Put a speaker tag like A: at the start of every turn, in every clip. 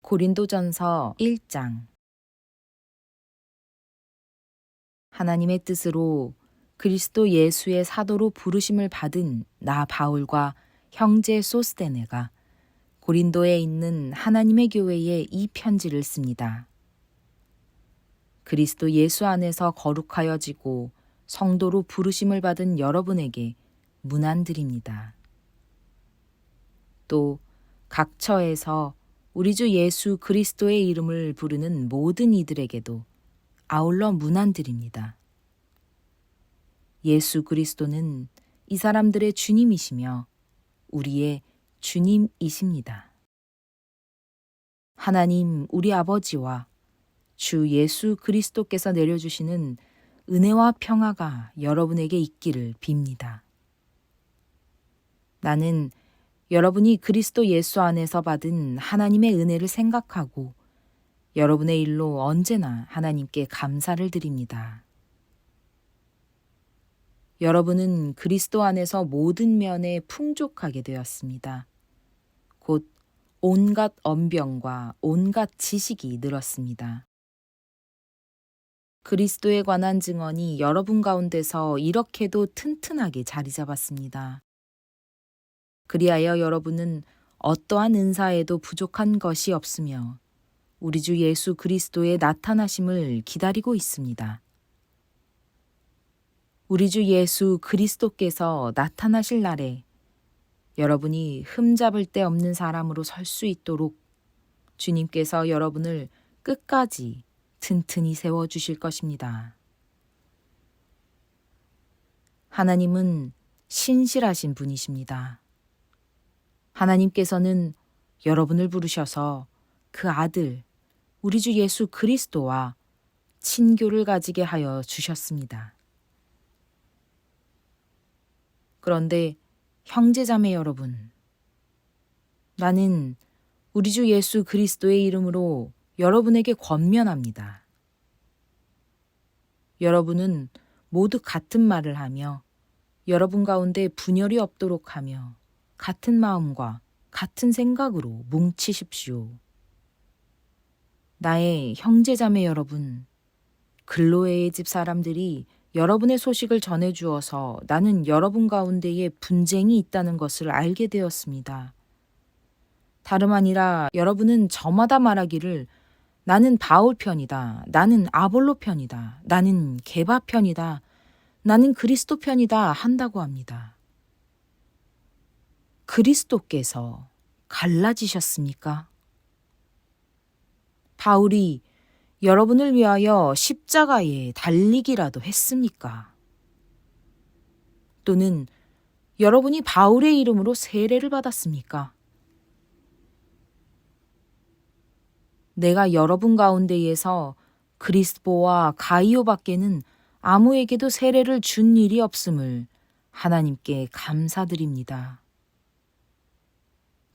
A: 고린도전서 1장. 하나님의 뜻으로 그리스도 예수의 사도로 부르심을 받은 나 바울과 형제 소스데네가 고린도에 있는 하나님의 교회에 이 편지를 씁니다. 그리스도 예수 안에서 거룩하여지고 성도로 부르심을 받은 여러분에게 문안드립니다. 또 각 처에서 우리 주 예수 그리스도의 이름을 부르는 모든 이들에게도 아울러 문안드립니다. 예수 그리스도는 이 사람들의 주님이시며 우리의 주님이십니다. 하나님 우리 아버지와 주 예수 그리스도께서 내려주시는 은혜와 평화가 여러분에게 있기를 빕니다. 나는 여러분이 그리스도 예수 안에서 받은 하나님의 은혜를 생각하고 여러분의 일로 언제나 하나님께 감사를 드립니다. 여러분은 그리스도 안에서 모든 면에 풍족하게 되었습니다. 곧 온갖 언병과 온갖 지식이 늘었습니다. 그리스도에 관한 증언이 여러분 가운데서 이렇게도 튼튼하게 자리 잡았습니다. 그리하여 여러분은 어떠한 은사에도 부족한 것이 없으며 우리 주 예수 그리스도의 나타나심을 기다리고 있습니다. 우리 주 예수 그리스도께서 나타나실 날에 여러분이 흠잡을 데 없는 사람으로 설 수 있도록 주님께서 여러분을 끝까지 튼튼히 세워주실 것입니다. 하나님은 신실하신 분이십니다. 하나님께서는 여러분을 부르셔서 그 아들, 우리 주 예수 그리스도와 친교를 가지게 하여 주셨습니다. 그런데 형제자매 여러분, 나는 우리 주 예수 그리스도의 이름으로 여러분에게 권면합니다. 여러분은 모두 같은 말을 하며 여러분 가운데 분열이 없도록 하며 같은 마음과 같은 생각으로 뭉치십시오. 나의 형제자매 여러분, 글로에의 집 사람들이 여러분의 소식을 전해주어서 나는 여러분 가운데에 분쟁이 있다는 것을 알게 되었습니다. 다름 아니라 여러분은 저마다 말하기를 나는 바울 편이다, 나는 아볼로 편이다, 나는 게바 편이다, 나는 그리스도 편이다 한다고 합니다. 그리스도께서 갈라지셨습니까? 바울이 여러분을 위하여 십자가에 달리기라도 했습니까? 또는 여러분이 바울의 이름으로 세례를 받았습니까? 내가 여러분 가운데에서 그리스보와 가이오 밖에는 아무에게도 세례를 준 일이 없음을 하나님께 감사드립니다.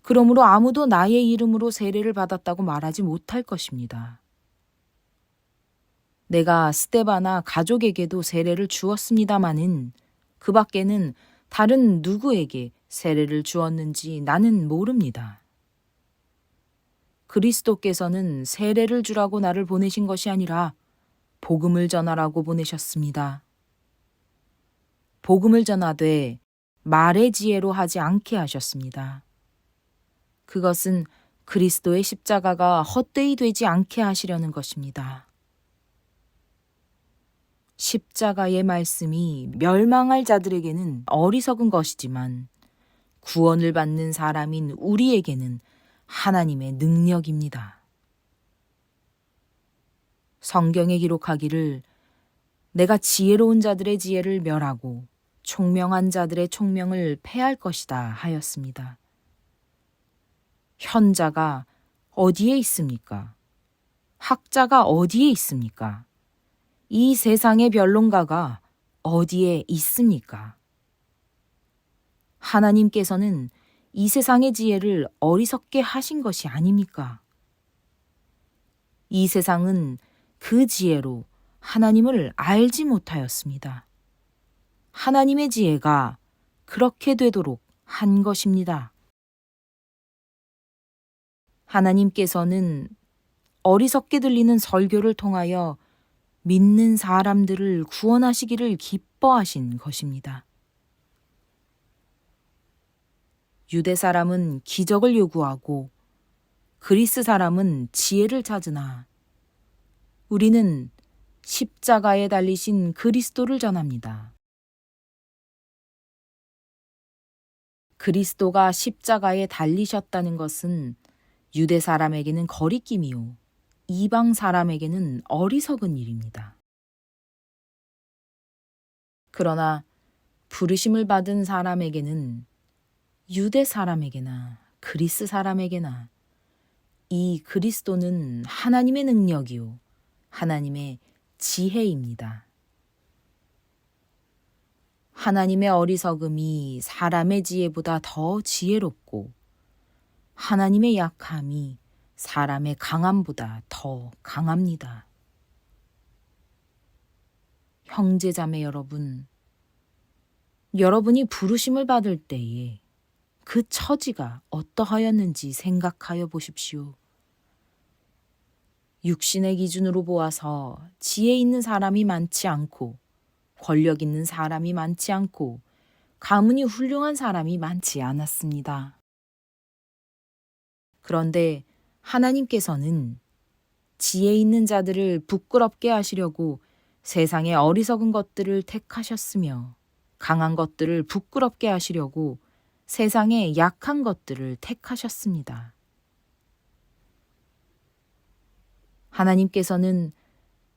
A: 그러므로 아무도 나의 이름으로 세례를 받았다고 말하지 못할 것입니다. 내가 스데바나 가족에게도 세례를 주었습니다마는 그 밖에는 다른 누구에게 세례를 주었는지 나는 모릅니다. 그리스도께서는 세례를 주라고 나를 보내신 것이 아니라 복음을 전하라고 보내셨습니다. 복음을 전하되 말의 지혜로 하지 않게 하셨습니다. 그것은 그리스도의 십자가가 헛되이 되지 않게 하시려는 것입니다. 십자가의 말씀이 멸망할 자들에게는 어리석은 것이지만 구원을 받는 사람인 우리에게는 하나님의 능력입니다. 성경에 기록하기를 내가 지혜로운 자들의 지혜를 멸하고 총명한 자들의 총명을 패할 것이다 하였습니다. 현자가 어디에 있습니까? 학자가 어디에 있습니까? 이 세상의 변론가가 어디에 있습니까? 하나님께서는 이 세상의 지혜를 어리석게 하신 것이 아닙니까? 이 세상은 그 지혜로 하나님을 알지 못하였습니다. 하나님의 지혜가 그렇게 되도록 한 것입니다. 하나님께서는 어리석게 들리는 설교를 통하여 믿는 사람들을 구원하시기를 기뻐하신 것입니다. 유대 사람은 기적을 요구하고 그리스 사람은 지혜를 찾으나 우리는 십자가에 달리신 그리스도를 전합니다. 그리스도가 십자가에 달리셨다는 것은 유대 사람에게는 거리낌이요 이방 사람에게는 어리석은 일입니다. 그러나 부르심을 받은 사람에게는 유대 사람에게나 그리스 사람에게나 이 그리스도는 하나님의 능력이요 하나님의 지혜입니다. 하나님의 어리석음이 사람의 지혜보다 더 지혜롭고 하나님의 약함이 사람의 강함보다 더 강합니다. 형제자매 여러분, 여러분이 부르심을 받을 때에 그 처지가 어떠하였는지 생각하여 보십시오. 육신의 기준으로 보아서 지혜 있는 사람이 많지 않고 권력 있는 사람이 많지 않고 가문이 훌륭한 사람이 많지 않았습니다. 그런데 하나님께서는 지혜 있는 자들을 부끄럽게 하시려고 세상의 어리석은 것들을 택하셨으며 강한 것들을 부끄럽게 하시려고 세상의 약한 것들을 택하셨습니다. 하나님께서는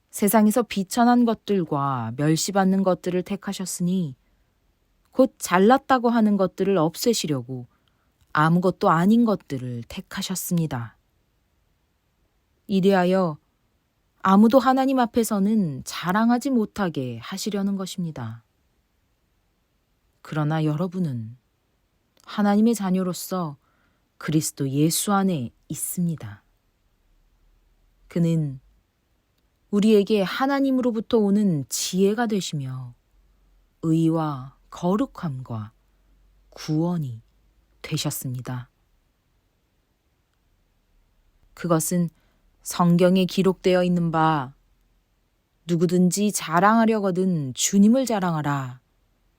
A: 세상에서 비천한 것들과 멸시받는 것들을 택하셨으니 곧 잘났다고 하는 것들을 없애시려고 아무것도 아닌 것들을 택하셨습니다. 이리하여 아무도 하나님 앞에서는 자랑하지 못하게 하시려는 것입니다. 그러나 여러분은 하나님의 자녀로서 그리스도 예수 안에 있습니다. 그는 우리에게 하나님으로부터 오는 지혜가 되시며 의와 거룩함과 구원이 되셨습니다. 그것은 성경에 기록되어 있는 바 누구든지 자랑하려거든 주님을 자랑하라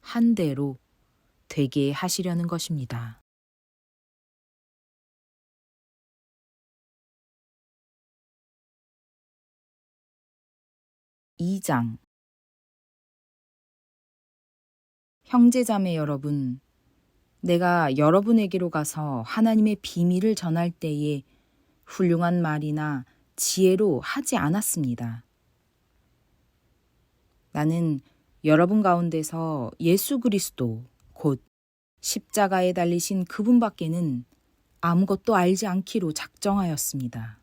A: 한 대로 되게 하시려는 것입니다. 2장 형제자매 여러분, 내가 여러분에게로 가서 하나님의 비밀을 전할 때에 훌륭한 말이나 지혜로 하지 않았습니다. 나는 여러분 가운데서 예수 그리스도 곧 십자가에 달리신 그분밖에는 아무것도 알지 않기로 작정하였습니다.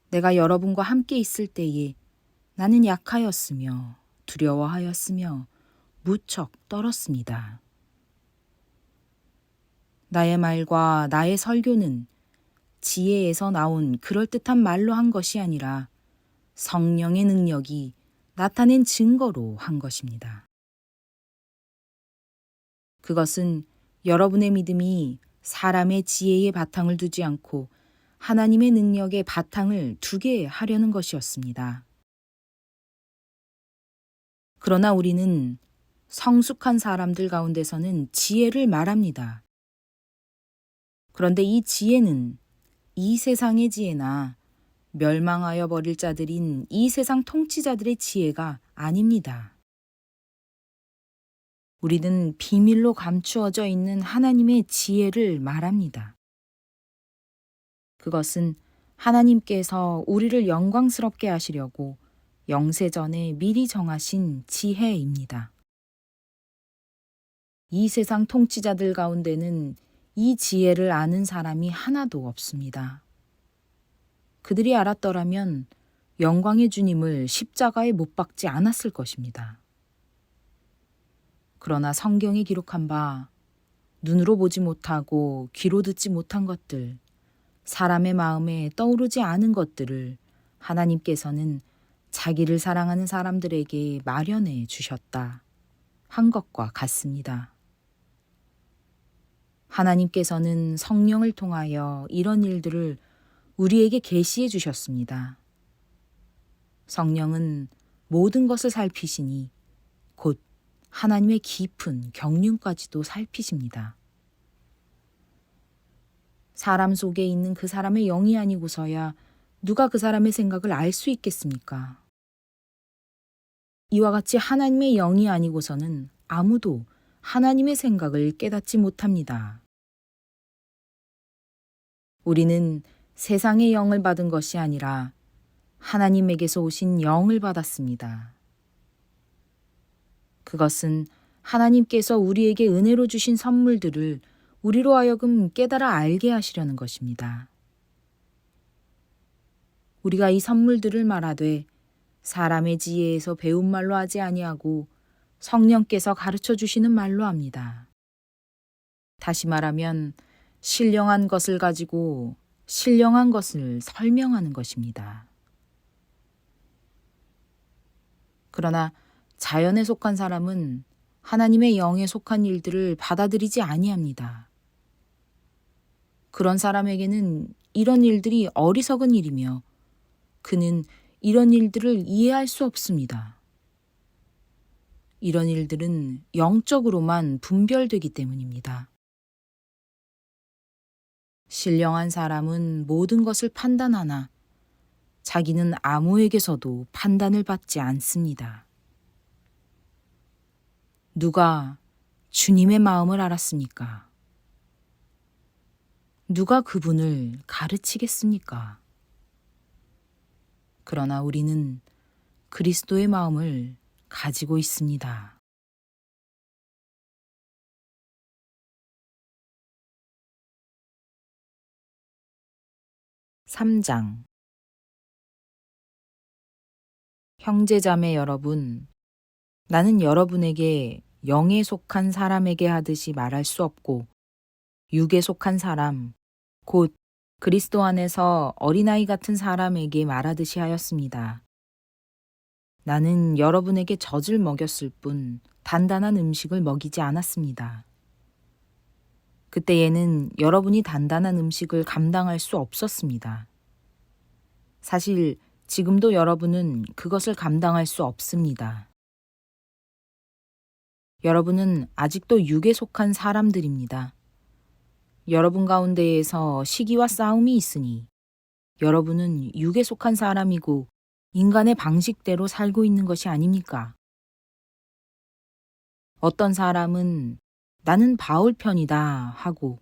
A: 내가 여러분과 함께 있을 때에 나는 약하였으며 두려워하였으며 무척 떨었습니다. 나의 말과 나의 설교는 지혜에서 나온 그럴듯한 말로 한 것이 아니라 성령의 능력이 나타낸 증거로 한 것입니다. 그것은 여러분의 믿음이 사람의 지혜에 바탕을 두지 않고 하나님의 능력에 바탕을 두게 하려는 것이었습니다. 그러나 우리는 성숙한 사람들 가운데서는 지혜를 말합니다. 그런데 이 지혜는 이 세상의 지혜나 멸망하여 버릴 자들인 이 세상 통치자들의 지혜가 아닙니다. 우리는 비밀로 감추어져 있는 하나님의 지혜를 말합니다. 그것은 하나님께서 우리를 영광스럽게 하시려고 영세전에 미리 정하신 지혜입니다. 이 세상 통치자들 가운데는 이 지혜를 아는 사람이 하나도 없습니다. 그들이 알았더라면 영광의 주님을 십자가에 못 박지 않았을 것입니다. 그러나 성경에 기록한 바 눈으로 보지 못하고 귀로 듣지 못한 것들, 사람의 마음에 떠오르지 않은 것들을 하나님께서는 자기를 사랑하는 사람들에게 마련해 주셨다 한 것과 같습니다. 하나님께서는 성령을 통하여 이런 일들을 우리에게 계시해 주셨습니다. 성령은 모든 것을 살피시니 곧 하나님의 깊은 경륜까지도 살피십니다. 사람 속에 있는 그 사람의 영이 아니고서야 누가 그 사람의 생각을 알 수 있겠습니까? 이와 같이 하나님의 영이 아니고서는 아무도 하나님의 생각을 깨닫지 못합니다. 우리는 세상의 영을 받은 것이 아니라 하나님에게서 오신 영을 받았습니다. 그것은 하나님께서 우리에게 은혜로 주신 선물들을 우리로 하여금 깨달아 알게 하시려는 것입니다. 우리가 이 선물들을 말하되 사람의 지혜에서 배운 말로 하지 아니하고 성령께서 가르쳐 주시는 말로 합니다. 다시 말하면 신령한 것을 가지고 신령한 것을 설명하는 것입니다. 그러나 자연에 속한 사람은 하나님의 영에 속한 일들을 받아들이지 아니합니다. 그런 사람에게는 이런 일들이 어리석은 일이며 그는 이런 일들을 이해할 수 없습니다. 이런 일들은 영적으로만 분별되기 때문입니다. 신령한 사람은 모든 것을 판단하나 자기는 아무에게서도 판단을 받지 않습니다. 누가 주님의 마음을 알았습니까? 누가 그분을 가르치겠습니까? 그러나 우리는 그리스도의 마음을 가지고 있습니다. 3장 형제자매 여러분, 나는 여러분에게 영에 속한 사람에게 하듯이 말할 수 없고 육에 속한 사람, 곧 그리스도 안에서 어린아이 같은 사람에게 말하듯이 하였습니다. 나는 여러분에게 젖을 먹였을 뿐 단단한 음식을 먹이지 않았습니다. 그때에는 여러분이 단단한 음식을 감당할 수 없었습니다. 사실 지금도 여러분은 그것을 감당할 수 없습니다. 여러분은 아직도 육에 속한 사람들입니다. 여러분 가운데에서 시기와 싸움이 있으니 여러분은 육에 속한 사람이고 인간의 방식대로 살고 있는 것이 아닙니까? 어떤 사람은 나는 바울 편이다 하고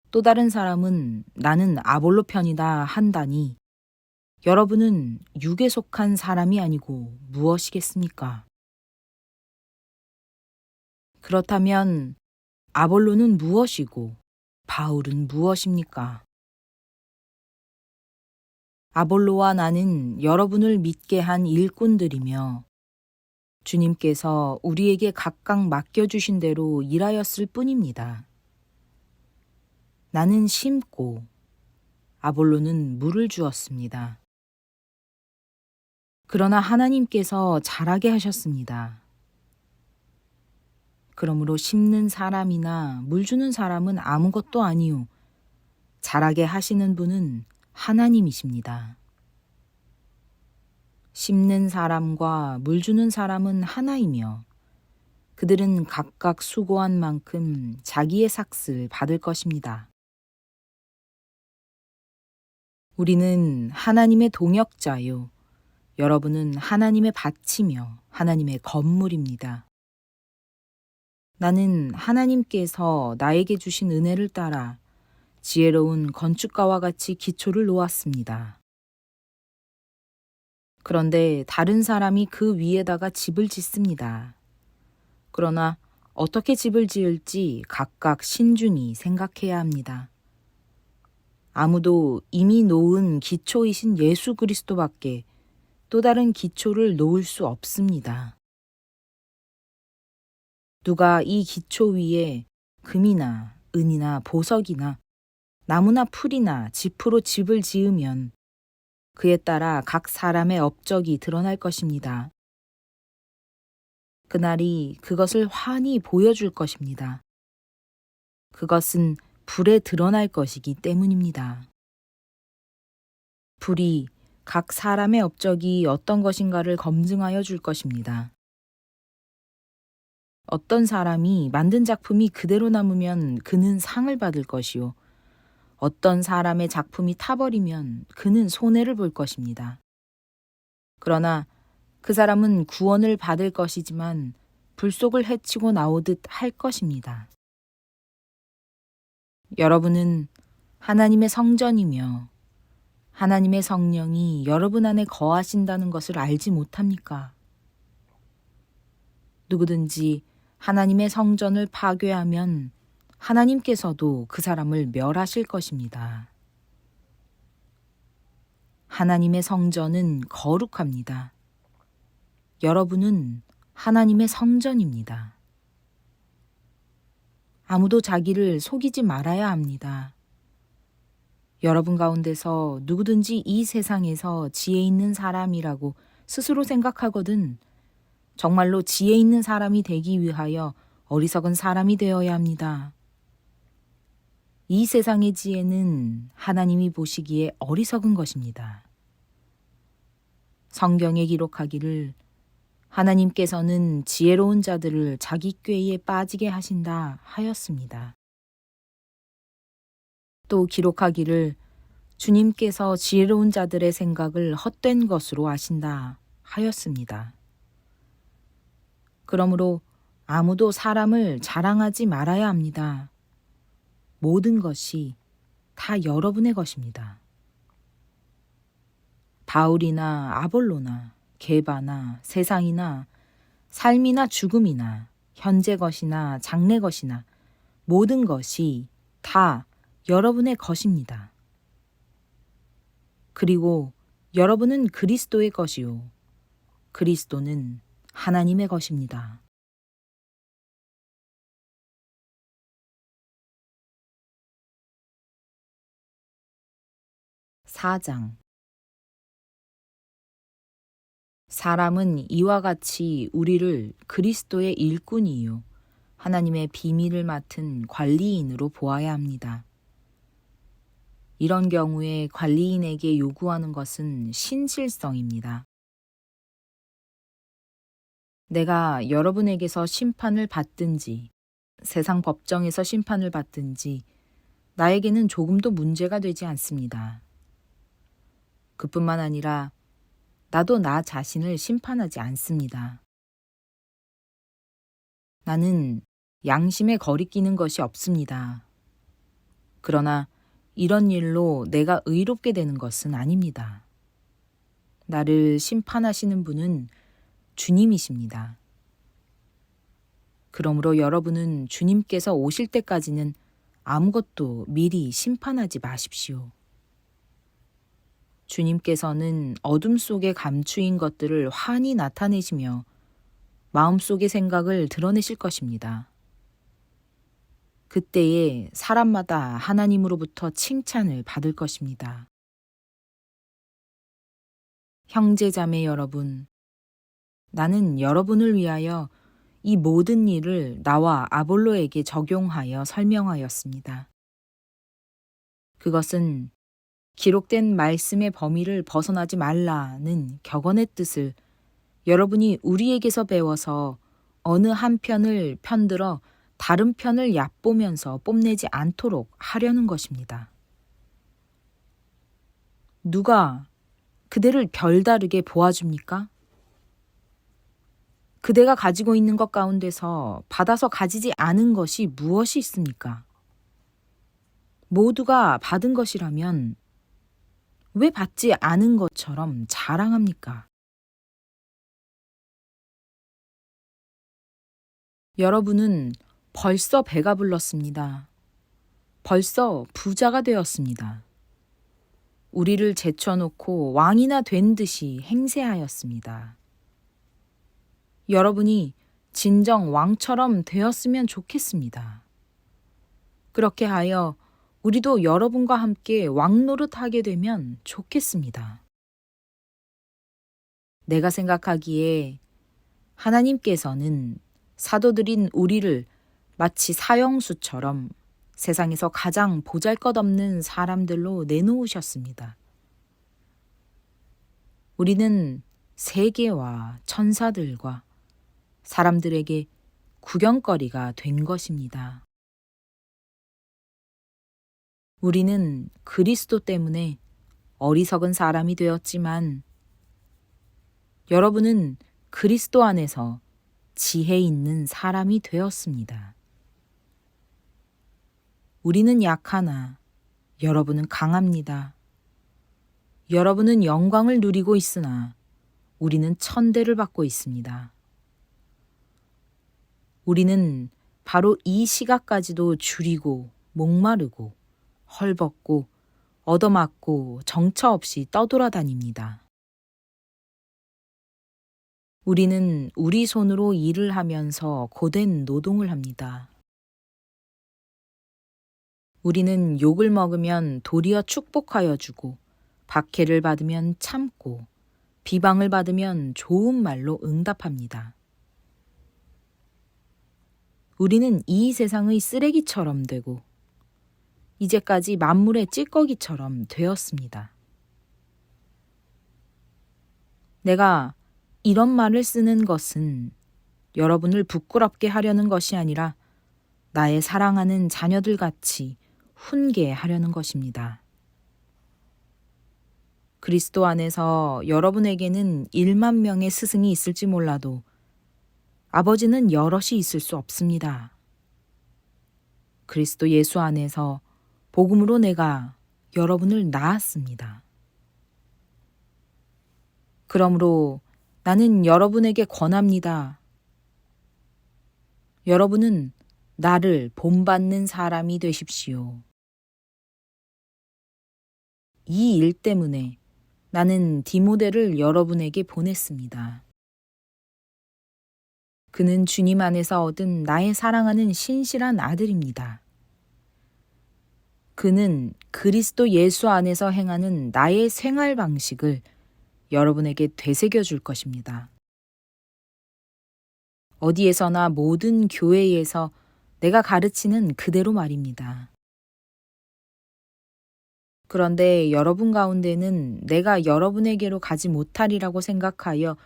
A: 또 다른 사람은 나는 아볼로 편이다 한다니 여러분은 육에 속한 사람이 아니고 무엇이겠습니까? 그렇다면 아볼로는 무엇이고 바울은 무엇입니까? 아볼로와 나는 여러분을 믿게 한 일꾼들이며 주님께서 우리에게 각각 맡겨주신 대로 일하였을 뿐입니다. 나는 심고 아볼로는 물을 주었습니다. 그러나 하나님께서 자라게 하셨습니다. 그러므로 심는 사람이나 물 주는 사람은 아무것도 아니요 자라게 하시는 분은 하나님이십니다. 심는 사람과 물 주는 사람은 하나이며 그들은 각각 수고한 만큼 자기의 삭을 받을 것입니다. 우리는 하나님의 동역자요 여러분은 하나님의 밭이며 하나님의 건물입니다. 나는 하나님께서 나에게 주신 은혜를 따라 지혜로운 건축가와 같이 기초를 놓았습니다. 그런데 다른 사람이 그 위에다가 집을 짓습니다. 그러나 어떻게 집을 지을지 각각 신중히 생각해야 합니다. 아무도 이미 놓은 기초이신 예수 그리스도밖에 또 다른 기초를 놓을 수 없습니다. 누가 이 기초 위에 금이나 은이나 보석이나 나무나 풀이나 짚으로 집을 지으면 그에 따라 각 사람의 업적이 드러날 것입니다. 그날이 그것을 환히 보여줄 것입니다. 그것은 불에 드러날 것이기 때문입니다. 불이 각 사람의 업적이 어떤 것인가를 검증하여 줄 것입니다. 어떤 사람이 만든 작품이 그대로 남으면 그는 상을 받을 것이요. 어떤 사람의 작품이 타버리면 그는 손해를 볼 것입니다. 그러나 그 사람은 구원을 받을 것이지만 불속을 헤치고 나오듯 할 것입니다. 여러분은 하나님의 성전이며 하나님의 성령이 여러분 안에 거하신다는 것을 알지 못합니까? 누구든지 하나님의 성전을 파괴하면 하나님께서도 그 사람을 멸하실 것입니다. 하나님의 성전은 거룩합니다. 여러분은 하나님의 성전입니다. 아무도 자기를 속이지 말아야 합니다. 여러분 가운데서 누구든지 이 세상에서 지혜 있는 사람이라고 스스로 생각하거든 정말로 지혜 있는 사람이 되기 위하여 어리석은 사람이 되어야 합니다. 이 세상의 지혜는 하나님이 보시기에 어리석은 것입니다. 성경에 기록하기를 하나님께서는 지혜로운 자들을 자기 꾀에 빠지게 하신다 하였습니다. 또 기록하기를 주님께서 지혜로운 자들의 생각을 헛된 것으로 아신다 하였습니다. 그러므로 아무도 사람을 자랑하지 말아야 합니다. 모든 것이 다 여러분의 것입니다. 바울이나 아볼로나 게바나 세상이나 삶이나 죽음이나 현재 것이나 장래 것이나 모든 것이 다 여러분의 것입니다. 그리고 여러분은 그리스도의 것이요 그리스도는 하나님의 것입니다. 4장 사람은 이와 같이 우리를 그리스도의 일꾼이요 하나님의 비밀을 맡은 관리인으로 보아야 합니다. 이런 경우에 관리인에게 요구하는 것은 신실성입니다. 내가 여러분에게서 심판을 받든지 세상 법정에서 심판을 받든지 나에게는 조금도 문제가 되지 않습니다. 그뿐만 아니라 나도 나 자신을 심판하지 않습니다. 나는 양심에 거리끼는 것이 없습니다. 그러나 이런 일로 내가 의롭게 되는 것은 아닙니다. 나를 심판하시는 분은 주님이십니다. 그러므로 여러분은 주님께서 오실 때까지는 아무것도 미리 심판하지 마십시오. 주님께서는 어둠 속에 감추인 것들을 환히 나타내시며 마음속의 생각을 드러내실 것입니다. 그때에 사람마다 하나님으로부터 칭찬을 받을 것입니다. 형제자매 여러분, 나는 여러분을 위하여 이 모든 일을 나와 아볼로에게 적용하여 설명하였습니다. 그것은 기록된 말씀의 범위를 벗어나지 말라는 격언의 뜻을 여러분이 우리에게서 배워서 어느 한 편을 편들어 다른 편을 얕보면서 뽐내지 않도록 하려는 것입니다. 누가 그대를 별다르게 보아줍니까? 그대가 가지고 있는 것 가운데서 받아서 가지지 않은 것이 무엇이 있습니까? 모두가 받은 것이라면 왜 받지 않은 것처럼 자랑합니까? 여러분은 벌써 배가 불렀습니다. 벌써 부자가 되었습니다. 우리를 제쳐놓고 왕이나 된 듯이 행세하였습니다. 여러분이 진정 왕처럼 되었으면 좋겠습니다. 그렇게 하여 우리도 여러분과 함께 왕노릇하게 되면 좋겠습니다. 내가 생각하기에 하나님께서는 사도들인 우리를 마치 사형수처럼 세상에서 가장 보잘것없는 사람들로 내놓으셨습니다. 우리는 세계와 천사들과 사람들에게 구경거리가 된 것입니다. 우리는 그리스도 때문에 어리석은 사람이 되었지만 여러분은 그리스도 안에서 지혜 있는 사람이 되었습니다. 우리는 약하나 여러분은 강합니다. 여러분은 영광을 누리고 있으나 우리는 천대를 받고 있습니다. 우리는 바로 이 시각까지도 줄이고 목마르고 헐벗고 얻어맞고 정처 없이 떠돌아다닙니다. 우리는 우리 손으로 일을 하면서 고된 노동을 합니다. 우리는 욕을 먹으면 도리어 축복하여 주고 박해를 받으면 참고 비방을 받으면 좋은 말로 응답합니다. 우리는 이 세상의 쓰레기처럼 되고 이제까지 만물의 찌꺼기처럼 되었습니다. 내가 이런 말을 쓰는 것은 여러분을 부끄럽게 하려는 것이 아니라 나의 사랑하는 자녀들 같이 훈계하려는 것입니다. 그리스도 안에서 여러분에게는 1만 명의 스승이 있을지 몰라도 아버지는 여럿이 있을 수 없습니다. 그리스도 예수 안에서 복음으로 내가 여러분을 낳았습니다. 그러므로 나는 여러분에게 권합니다. 여러분은 나를 본받는 사람이 되십시오. 이 일 때문에 나는 디모데를 여러분에게 보냈습니다. 그는 주님 안에서 얻은 나의 사랑하는 신실한 아들입니다. 그는 그리스도 예수 안에서 행하는 나의 생활 방식을 여러분에게 되새겨 줄 것입니다. 어디에서나 모든 교회에서 내가 가르치는 그대로 말입니다. 그런데 여러분 가운데는 내가 여러분에게로 가지 못하리라고 생각하여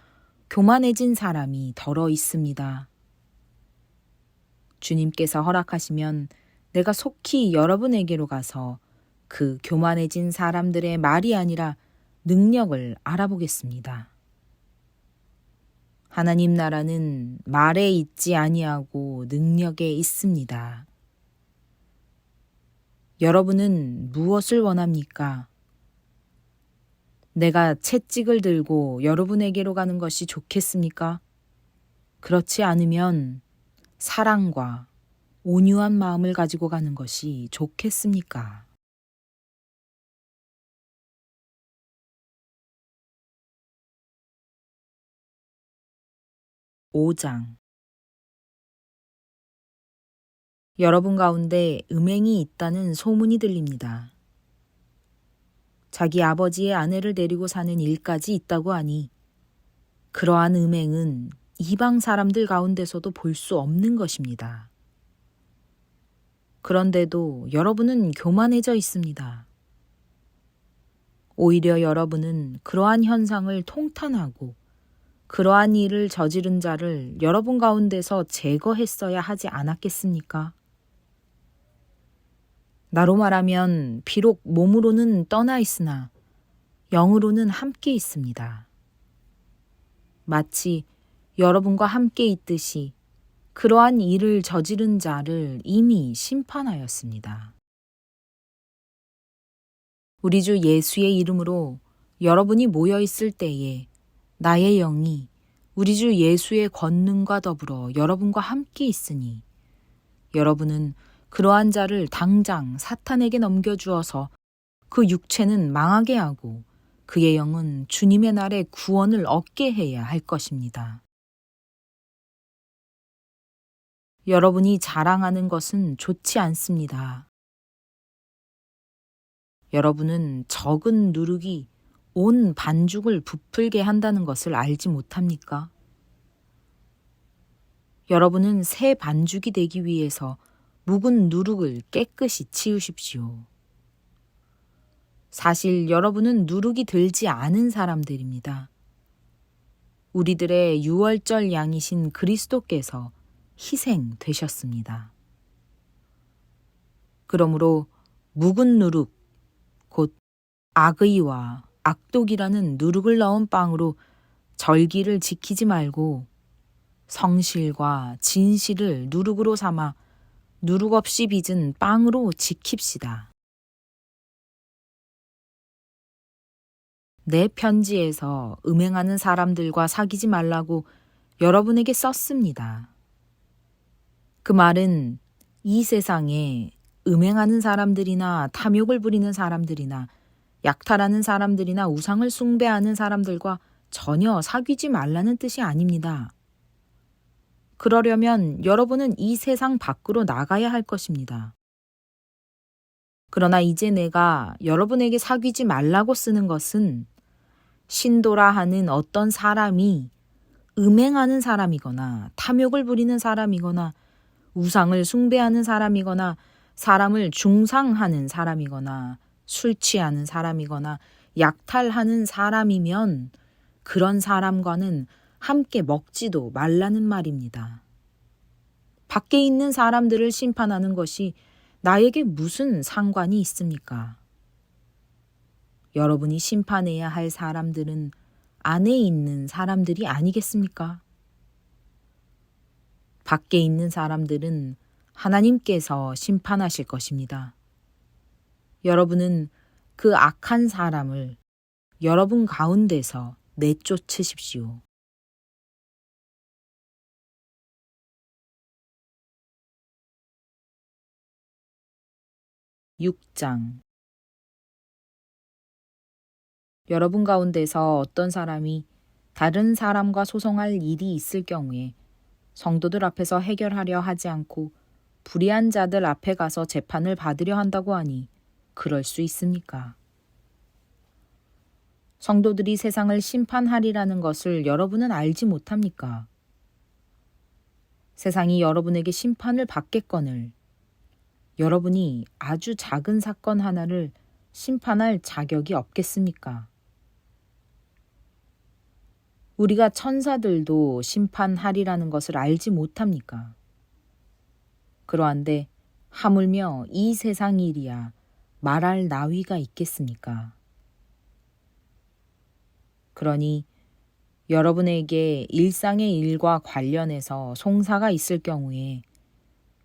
A: 교만해진 사람이 덜어 있습니다. 주님께서 허락하시면 내가 속히 여러분에게로 가서 그 교만해진 사람들의 말이 아니라 능력을 알아보겠습니다. 하나님 나라는 말에 있지 아니하고 능력에 있습니다. 여러분은 무엇을 원합니까? 내가 채찍을 들고 여러분에게로 가는 것이 좋겠습니까? 그렇지 않으면 사랑과 온유한 마음을 가지고 가는 것이 좋겠습니까? (5장) 여러분 가운데 음행이 있다는 소문이 들립니다. 자기 아버지의 아내를 데리고 사는 일까지 있다고 하니 그러한 음행은 이방 사람들 가운데서도 볼 수 없는 것입니다. 그런데도 여러분은 교만해져 있습니다. 오히려 여러분은 그러한 현상을 통탄하고 그러한 일을 저지른 자를 여러분 가운데서 제거했어야 하지 않았겠습니까? 나로 말하면 비록 몸으로는 떠나 있으나 영으로는 함께 있습니다. 마치 여러분과 함께 있듯이 그러한 일을 저지른 자를 이미 심판하였습니다. 우리 주 예수의 이름으로 여러분이 모여 있을 때에 나의 영이 우리 주 예수의 권능과 더불어 여러분과 함께 있으니 여러분은 그러한 자를 당장 사탄에게 넘겨주어서 그 육체는 망하게 하고 그의 영은 주님의 날에 구원을 얻게 해야 할 것입니다. 여러분이 자랑하는 것은 좋지 않습니다. 여러분은 적은 누룩이 온 반죽을 부풀게 한다는 것을 알지 못합니까? 여러분은 새 반죽이 되기 위해서 묵은 누룩을 깨끗이 치우십시오. 사실 여러분은 누룩이 들지 않은 사람들입니다. 우리들의 유월절 양이신 그리스도께서 희생되셨습니다. 그러므로 묵은 누룩, 곧 악의와 악독이라는 누룩을 넣은 빵으로 절기를 지키지 말고 성실과 진실을 누룩으로 삼아 누룩 없이 빚은 빵으로 지킵시다. 내 편지에서 음행하는 사람들과 사귀지 말라고 여러분에게 썼습니다. 그 말은 이 세상에 음행하는 사람들이나 탐욕을 부리는 사람들이나 약탈하는 사람들이나 우상을 숭배하는 사람들과 전혀 사귀지 말라는 뜻이 아닙니다. 그러려면 여러분은 이 세상 밖으로 나가야 할 것입니다. 그러나 이제 내가 여러분에게 사귀지 말라고 쓰는 것은 신도라 하는 어떤 사람이 음행하는 사람이거나 탐욕을 부리는 사람이거나 우상을 숭배하는 사람이거나 사람을 중상하는 사람이거나 술 취하는 사람이거나 약탈하는 사람이면 그런 사람과는 함께 먹지도 말라는 말입니다. 밖에 있는 사람들을 심판하는 것이 나에게 무슨 상관이 있습니까? 여러분이 심판해야 할 사람들은 안에 있는 사람들이 아니겠습니까? 밖에 있는 사람들은 하나님께서 심판하실 것입니다. 여러분은 그 악한 사람을 여러분 가운데서 내쫓으십시오. 6장. 여러분 가운데서 어떤 사람이 다른 사람과 소송할 일이 있을 경우에 성도들 앞에서 해결하려 하지 않고 불의한 자들 앞에 가서 재판을 받으려 한다고 하니 그럴 수 있습니까? 성도들이 세상을 심판하리라는 것을 여러분은 알지 못합니까? 세상이 여러분에게 심판을 받겠거늘 여러분이 아주 작은 사건 하나를 심판할 자격이 없겠습니까? 우리가 천사들도 심판하리라는 것을 알지 못합니까? 그러한데 하물며 이 세상 일이야 말할 나위가 있겠습니까? 그러니 여러분에게 일상의 일과 관련해서 송사가 있을 경우에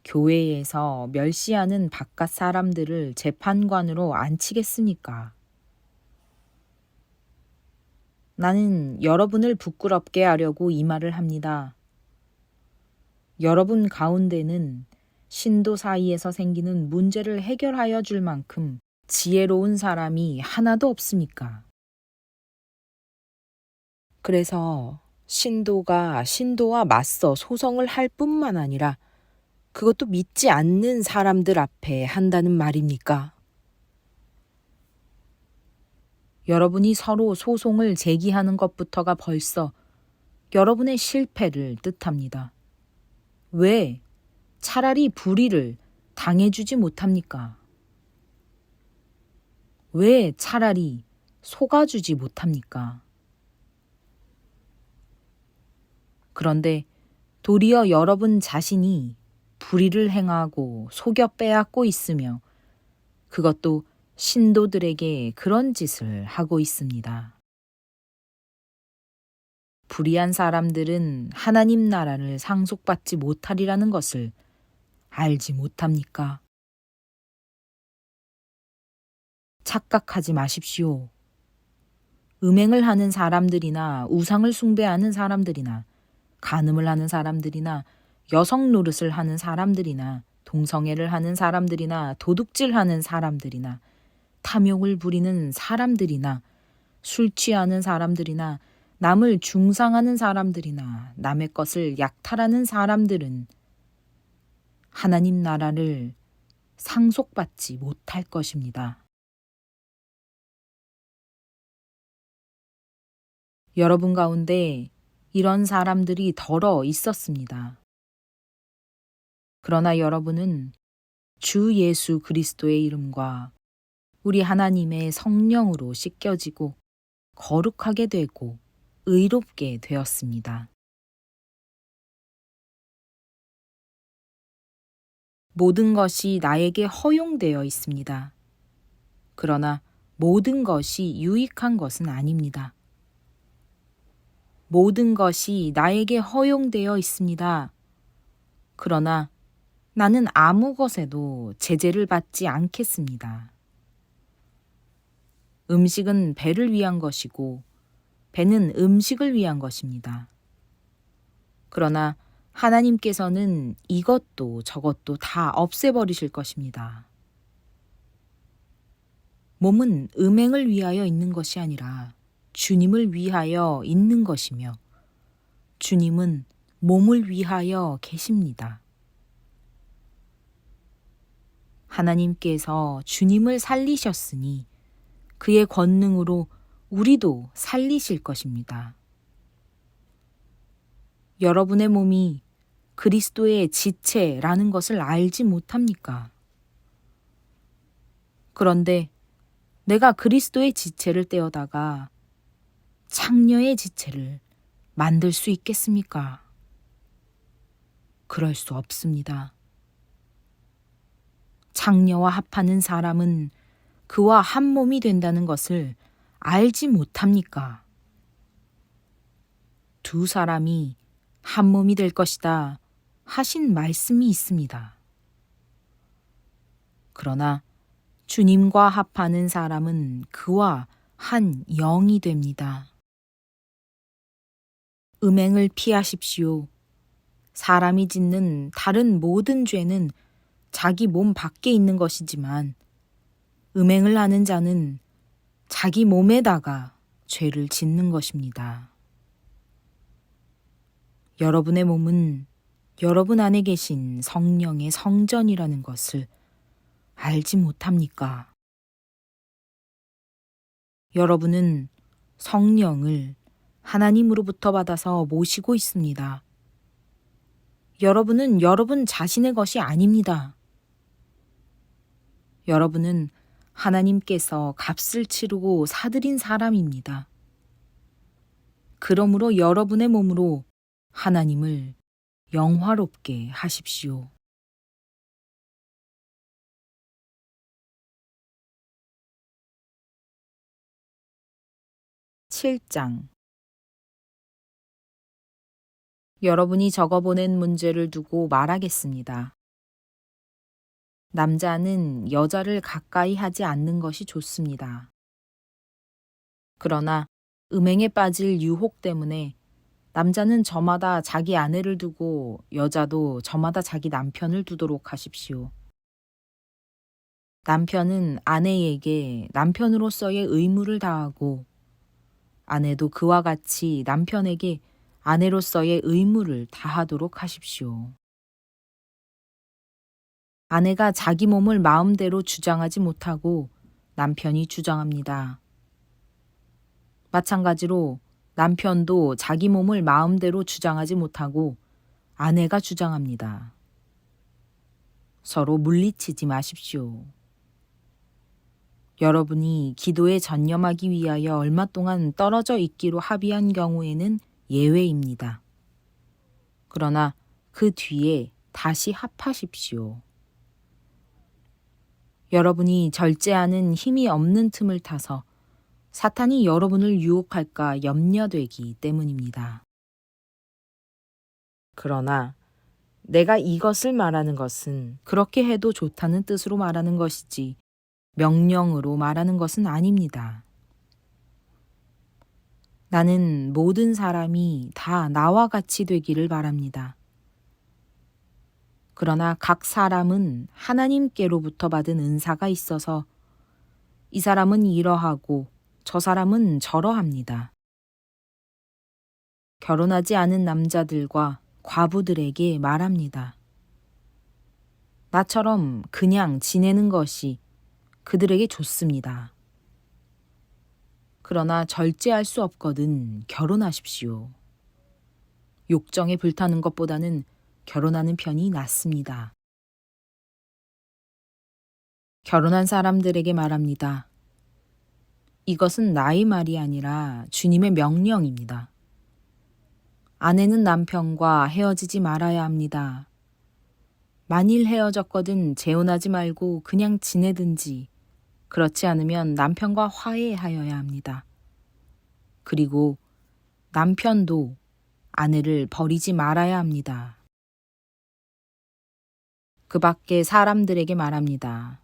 A: 교회에서 멸시하는 바깥 사람들을 재판관으로 앉히겠습니까? 나는 여러분을 부끄럽게 하려고 이 말을 합니다. 여러분 가운데는 신도 사이에서 생기는 문제를 해결하여 줄 만큼 지혜로운 사람이 하나도 없습니까? 그래서 신도가 신도와 맞서 소송을 할 뿐만 아니라 그것도 믿지 않는 사람들 앞에 한다는 말입니까? 여러분이 서로 소송을 제기하는 것부터가 벌써 여러분의 실패를 뜻합니다. 왜 차라리 불의를 당해주지 못합니까? 왜 차라리 속아주지 못합니까? 그런데 도리어 여러분 자신이 불의를 행하고 속여 빼앗고 있으며 그것도 신도들에게 그런 짓을 하고 있습니다. 불의한 사람들은 하나님 나라를 상속받지 못하리라는 것을 알지 못합니까? 착각하지 마십시오. 음행을 하는 사람들이나 우상을 숭배하는 사람들이나 간음을 하는 사람들이나 여성 노릇을 하는 사람들이나 동성애를 하는 사람들이나 도둑질하는 사람들이나 탐욕을 부리는 사람들이나 술 취하는 사람들이나 남을 중상하는 사람들이나 남의 것을 약탈하는 사람들은 하나님 나라를 상속받지 못할 것입니다. 여러분 가운데 이런 사람들이 덜어 있었습니다. 그러나 여러분은 주 예수 그리스도의 이름과 우리 하나님의 성령으로 씻겨지고 거룩하게 되고 의롭게 되었습니다. 모든 것이 나에게 허용되어 있습니다. 그러나 모든 것이 유익한 것은 아닙니다. 모든 것이 나에게 허용되어 있습니다. 그러나 나는 아무 것에도 제재를 받지 않겠습니다. 음식은 배를 위한 것이고 배는 음식을 위한 것입니다. 그러나 하나님께서는 이것도 저것도 다 없애버리실 것입니다. 몸은 음행을 위하여 있는 것이 아니라 주님을 위하여 있는 것이며 주님은 몸을 위하여 계십니다. 하나님께서 주님을 살리셨으니 그의 권능으로 우리도 살리실 것입니다. 여러분의 몸이 그리스도의 지체라는 것을 알지 못합니까? 그런데 내가 그리스도의 지체를 떼어다가 창녀의 지체를 만들 수 있겠습니까? 그럴 수 없습니다. 창녀와 합하는 사람은 그와 한 몸이 된다는 것을 알지 못합니까? 두 사람이 한 몸이 될 것이다 하신 말씀이 있습니다. 그러나 주님과 합하는 사람은 그와 한 영이 됩니다. 음행을 피하십시오. 사람이 짓는 다른 모든 죄는 자기 몸 밖에 있는 것이지만 음행을 하는 자는 자기 몸에다가 죄를 짓는 것입니다. 여러분의 몸은 여러분 안에 계신 성령의 성전이라는 것을 알지 못합니까? 여러분은 성령을 하나님으로부터 받아서 모시고 있습니다. 여러분은 여러분 자신의 것이 아닙니다. 여러분은 하나님께서 값을 치르고 사들인 사람입니다. 그러므로 여러분의 몸으로 하나님을 영화롭게 하십시오. 7장 여러분이 적어보낸 문제를 두고 말하겠습니다. 남자는 여자를 가까이 하지 않는 것이 좋습니다. 그러나 음행에 빠질 유혹 때문에 남자는 저마다 자기 아내를 두고 여자도 저마다 자기 남편을 두도록 하십시오. 남편은 아내에게 남편으로서의 의무를 다하고 아내도 그와 같이 남편에게 아내로서의 의무를 다하도록 하십시오. 아내가 자기 몸을 마음대로 주장하지 못하고 남편이 주장합니다. 마찬가지로 남편도 자기 몸을 마음대로 주장하지 못하고 아내가 주장합니다. 서로 물리치지 마십시오. 여러분이 기도에 전념하기 위하여 얼마 동안 떨어져 있기로 합의한 경우에는 예외입니다. 그러나 그 뒤에 다시 합하십시오. 여러분이 절제하는 힘이 없는 틈을 타서 사탄이 여러분을 유혹할까 염려되기 때문입니다. 그러나 내가 이것을 말하는 것은 그렇게 해도 좋다는 뜻으로 말하는 것이지 명령으로 말하는 것은 아닙니다. 나는 모든 사람이 다 나와 같이 되기를 바랍니다. 그러나 각 사람은 하나님께로부터 받은 은사가 있어서 이 사람은 이러하고 저 사람은 저러합니다. 결혼하지 않은 남자들과 과부들에게 말합니다. 나처럼 그냥 지내는 것이 그들에게 좋습니다. 그러나 절제할 수 없거든 결혼하십시오. 욕정에 불타는 것보다는 결혼하는 편이 낫습니다. 결혼한 사람들에게 말합니다. 이것은 나의 말이 아니라 주님의 명령입니다. 아내는 남편과 헤어지지 말아야 합니다. 만일 헤어졌거든 재혼하지 말고 그냥 지내든지, 그렇지 않으면 남편과 화해하여야 합니다. 그리고 남편도 아내를 버리지 말아야 합니다. 그 밖에 사람들에게 말합니다.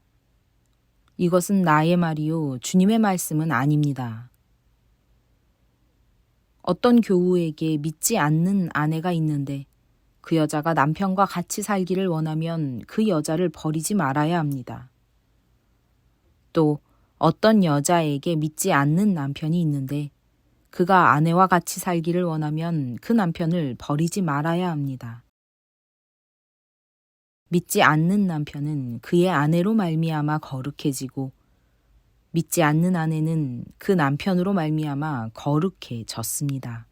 A: 이것은 나의 말이요 주님의 말씀은 아닙니다. 어떤 교우에게 믿지 않는 아내가 있는데 그 여자가 남편과 같이 살기를 원하면 그 여자를 버리지 말아야 합니다. 또 어떤 여자에게 믿지 않는 남편이 있는데 그가 아내와 같이 살기를 원하면 그 남편을 버리지 말아야 합니다. 믿지 않는 남편은 그의 아내로 말미암아 거룩해지고 믿지 않는 아내는 그 남편으로 말미암아 거룩해졌습니다.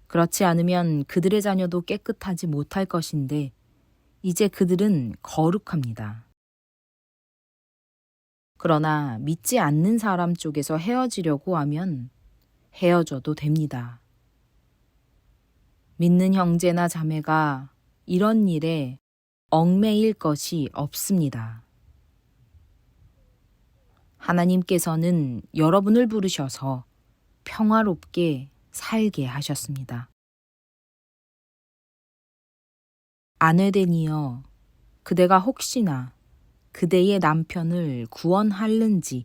A: 그렇지 않으면 그들의 자녀도 깨끗하지 못할 것인데 이제 그들은 거룩합니다. 그러나 믿지 않는 사람 쪽에서 헤어지려고 하면 헤어져도 됩니다. 믿는 형제나 자매가 이런 일에 얽매일 것이 없습니다. 하나님께서는 여러분을 부르셔서 평화롭게 살게 하셨습니다. 아내되니여 그대가 혹시나 그대의 남편을 구원할는지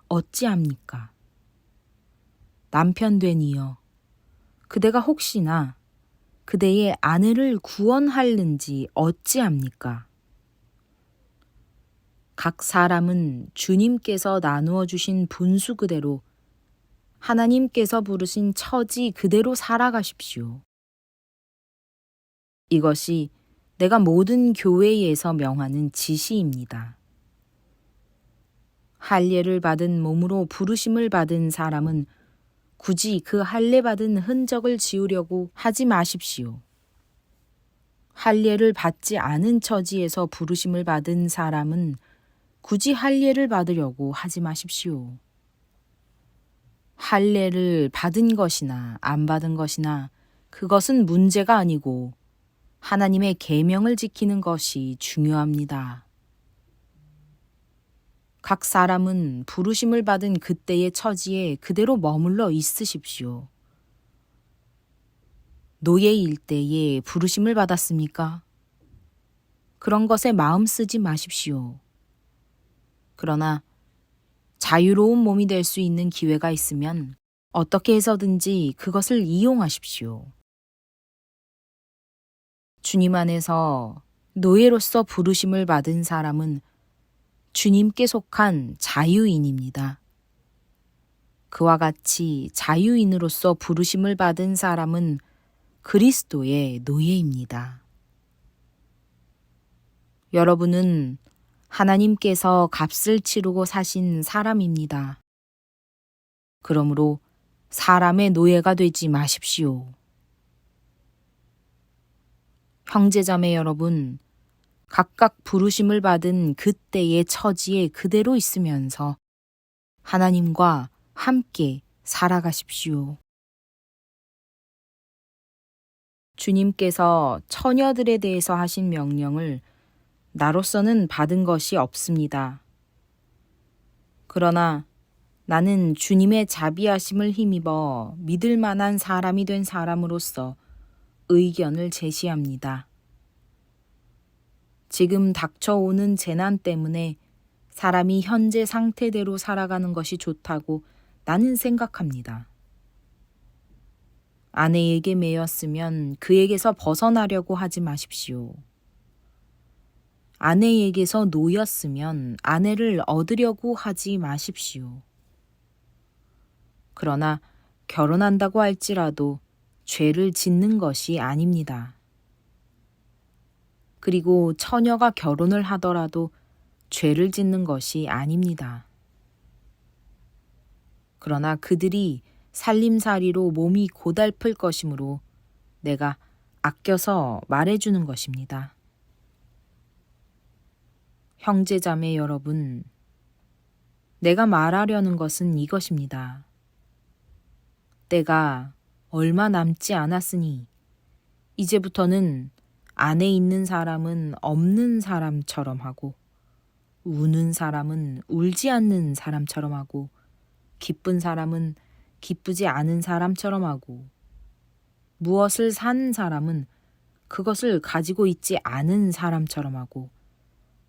A: 어찌합니까? 남편되니여 그대가 혹시나 그대의 아내를 구원할는지 어찌합니까? 각 사람은 주님께서 나누어 주신 분수 그대로 하나님께서 부르신 처지 그대로 살아가십시오. 이것이 내가 모든 교회에서 명하는 지시입니다. 할례를 받은 몸으로 부르심을 받은 사람은 굳이 그 할례 받은 흔적을 지우려고 하지 마십시오. 할례를 받지 않은 처지에서 부르심을 받은 사람은 굳이 할례를 받으려고 하지 마십시오. 할례를 받은 것이나 안 받은 것이나 그것은 문제가 아니고 하나님의 계명을 지키는 것이 중요합니다. 각 사람은 부르심을 받은 그때의 처지에 그대로 머물러 있으십시오. 노예일 때에 부르심을 받았습니까? 그런 것에 마음 쓰지 마십시오. 그러나 자유로운 몸이 될 수 있는 기회가 있으면 어떻게 해서든지 그것을 이용하십시오. 주님 안에서 노예로서 부르심을 받은 사람은 주님께 속한 자유인입니다. 그와 같이 자유인으로서 부르심을 받은 사람은 그리스도의 노예입니다. 여러분은 하나님께서 값을 치르고 사신 사람입니다. 그러므로 사람의 노예가 되지 마십시오. 형제자매 여러분, 각각 부르심을 받은 그때의 처지에 그대로 있으면서 하나님과 함께 살아가십시오. 주님께서 처녀들에 대해서 하신 명령을 나로서는 받은 것이 없습니다. 그러나 나는 주님의 자비하심을 힘입어 믿을 만한 사람이 된 사람으로서 의견을 제시합니다. 지금 닥쳐오는 재난 때문에 사람이 현재 상태대로 살아가는 것이 좋다고 나는 생각합니다. 아내에게 매였으면 그에게서 벗어나려고 하지 마십시오. 아내에게서 놓였으면 아내를 얻으려고 하지 마십시오. 그러나 결혼한다고 할지라도 죄를 짓는 것이 아닙니다. 그리고 처녀가 결혼을 하더라도 죄를 짓는 것이 아닙니다. 그러나 그들이 살림살이로 몸이 고달플 것이므로 내가 아껴서 말해주는 것입니다. 형제자매 여러분, 내가 말하려는 것은 이것입니다. 때가 얼마 남지 않았으니 이제부터는 안에 있는 사람은 없는 사람처럼 하고 우는 사람은 울지 않는 사람처럼 하고 기쁜 사람은 기쁘지 않은 사람처럼 하고 무엇을 산 사람은 그것을 가지고 있지 않은 사람처럼 하고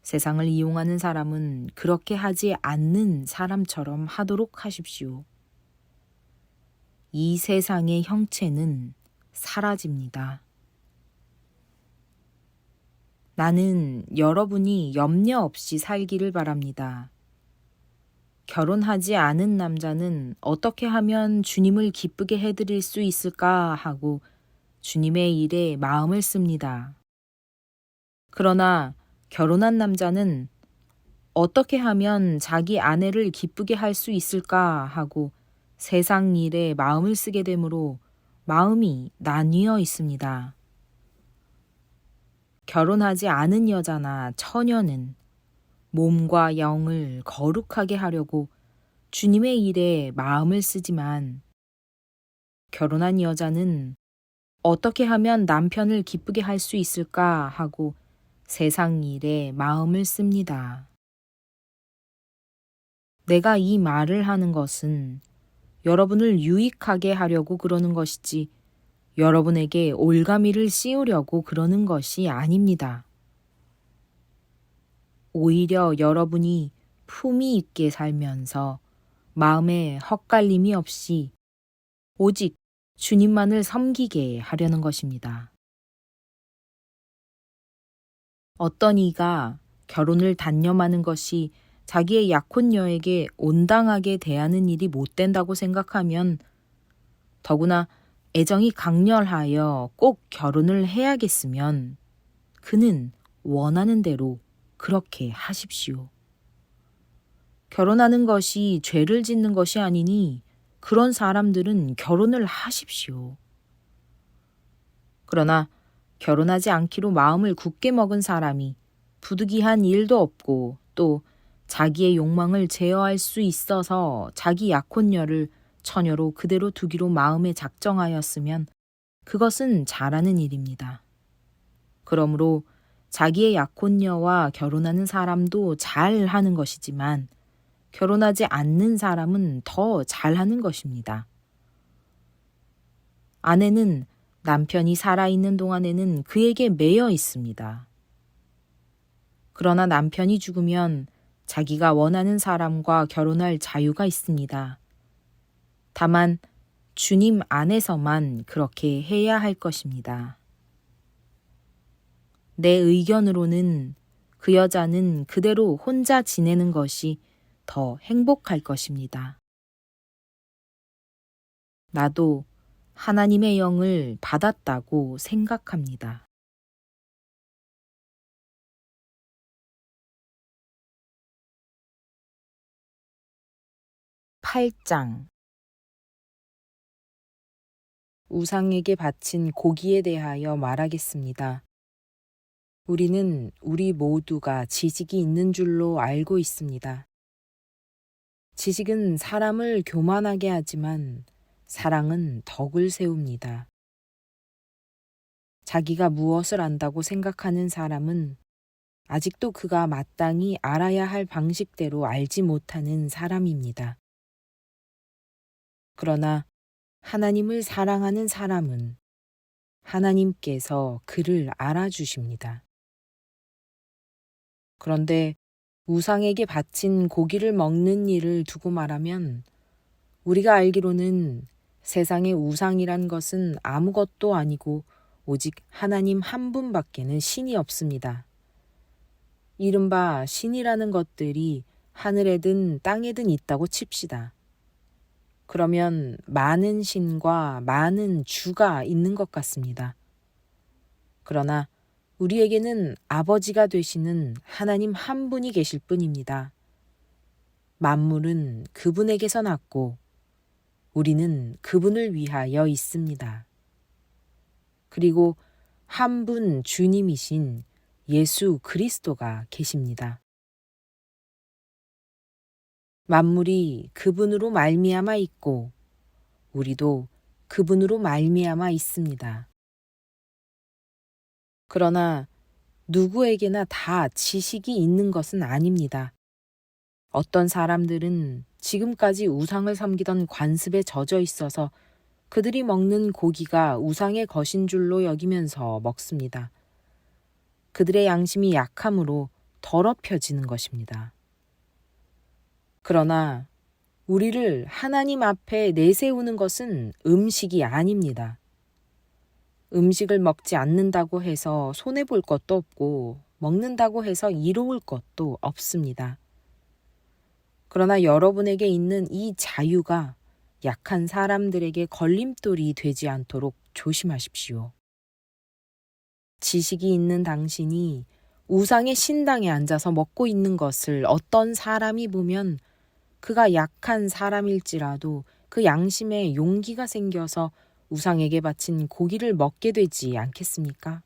A: 세상을 이용하는 사람은 그렇게 하지 않는 사람처럼 하도록 하십시오. 이 세상의 형체는 사라집니다. 나는 여러분이 염려 없이 살기를 바랍니다. 결혼하지 않은 남자는 어떻게 하면 주님을 기쁘게 해드릴 수 있을까 하고 주님의 일에 마음을 씁니다. 그러나 결혼한 남자는 어떻게 하면 자기 아내를 기쁘게 할 수 있을까 하고 세상 일에 마음을 쓰게 되므로 마음이 나뉘어 있습니다. 결혼하지 않은 여자나 처녀는 몸과 영을 거룩하게 하려고 주님의 일에 마음을 쓰지만 결혼한 여자는 어떻게 하면 남편을 기쁘게 할 수 있을까 하고 세상 일에 마음을 씁니다. 내가 이 말을 하는 것은 여러분을 유익하게 하려고 그러는 것이지 여러분에게 올가미를 씌우려고 그러는 것이 아닙니다. 오히려 여러분이 품위 있게 살면서 마음에 헛갈림이 없이 오직 주님만을 섬기게 하려는 것입니다. 어떤 이가 결혼을 단념하는 것이 자기의 약혼녀에게 온당하게 대하는 일이 못 된다고 생각하면 더구나 애정이 강렬하여 꼭 결혼을 해야겠으면 그는 원하는 대로 그렇게 하십시오. 결혼하는 것이 죄를 짓는 것이 아니니 그런 사람들은 결혼을 하십시오. 그러나 결혼하지 않기로 마음을 굳게 먹은 사람이 부득이한 일도 없고 또 자기의 욕망을 제어할 수 있어서 자기 약혼녀를 처녀로 그대로 두기로 마음에 작정하였으면 그것은 잘하는 일입니다. 그러므로 자기의 약혼녀와 결혼하는 사람도 잘하는 것이지만 결혼하지 않는 사람은 더 잘하는 것입니다. 아내는 남편이 살아있는 동안에는 그에게 매여 있습니다. 그러나 남편이 죽으면 자기가 원하는 사람과 결혼할 자유가 있습니다. 다만 주님 안에서만 그렇게 해야 할 것입니다. 내 의견으로는 그 여자는 그대로 혼자 지내는 것이 더 행복할 것입니다. 나도 하나님의 영을 받았다고 생각합니다. 8장 우상에게 바친 고기에 대하여 말하겠습니다. 우리는 우리 모두가 지식이 있는 줄로 알고 있습니다. 지식은 사람을 교만하게 하지만 사랑은 덕을 세웁니다. 자기가 무엇을 안다고 생각하는 사람은 아직도 그가 마땅히 알아야 할 방식대로 알지 못하는 사람입니다. 그러나 하나님을 사랑하는 사람은 하나님께서 그를 알아주십니다. 그런데 우상에게 바친 고기를 먹는 일을 두고 말하면 우리가 알기로는 세상의 우상이란 것은 아무것도 아니고 오직 하나님 한 분밖에는 신이 없습니다. 이른바 신이라는 것들이 하늘에든 땅에든 있다고 칩시다. 그러면 많은 신과 많은 주가 있는 것 같습니다. 그러나 우리에게는 아버지가 되시는 하나님 한 분이 계실 뿐입니다. 만물은 그분에게서 났고 우리는 그분을 위하여 있습니다. 그리고 한 분 주님이신 예수 그리스도가 계십니다. 만물이 그분으로 말미암아 있고 우리도 그분으로 말미암아 있습니다. 그러나 누구에게나 다 지식이 있는 것은 아닙니다. 어떤 사람들은 지금까지 우상을 섬기던 관습에 젖어 있어서 그들이 먹는 고기가 우상의 것인 줄로 여기면서 먹습니다. 그들의 양심이 약함으로 더럽혀지는 것입니다. 그러나 우리를 하나님 앞에 내세우는 것은 음식이 아닙니다. 음식을 먹지 않는다고 해서 손해볼 것도 없고 먹는다고 해서 이로울 것도 없습니다. 그러나 여러분에게 있는 이 자유가 약한 사람들에게 걸림돌이 되지 않도록 조심하십시오. 지식이 있는 당신이 우상의 신당에 앉아서 먹고 있는 것을 어떤 사람이 보면 그가 약한 사람일지라도 그 양심에 용기가 생겨서 우상에게 바친 고기를 먹게 되지 않겠습니까?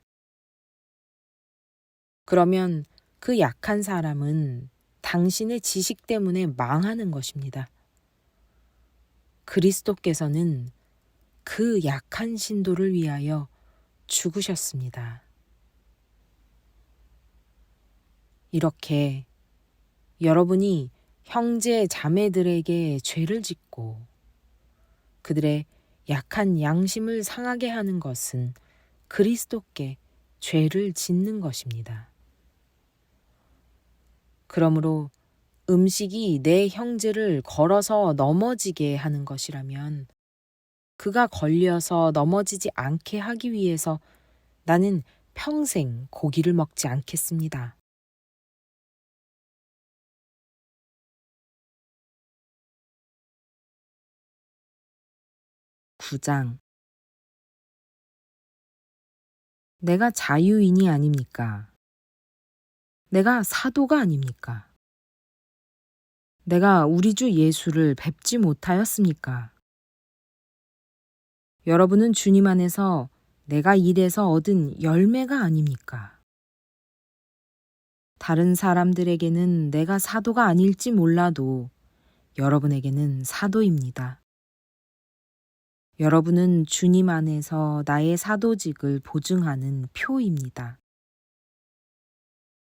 A: 그러면 그 약한 사람은 당신의 지식 때문에 망하는 것입니다. 그리스도께서는 그 약한 신도를 위하여 죽으셨습니다. 이렇게 여러분이 형제 자매들에게 죄를 짓고 그들의 약한 양심을 상하게 하는 것은 그리스도께 죄를 짓는 것입니다. 그러므로 음식이 내 형제를 걸어서 넘어지게 하는 것이라면 그가 걸려서 넘어지지 않게 하기 위해서 나는 평생 고기를 먹지 않겠습니다. 9장 내가 자유인이 아닙니까? 내가 사도가 아닙니까? 내가 우리 주 예수를 뵙지 못하였습니까? 여러분은 주님 안에서 내가 일해서 얻은 열매가 아닙니까? 다른 사람들에게는 내가 사도가 아닐지 몰라도 여러분에게는 사도입니다. 여러분은 주님 안에서 나의 사도직을 보증하는 표입니다.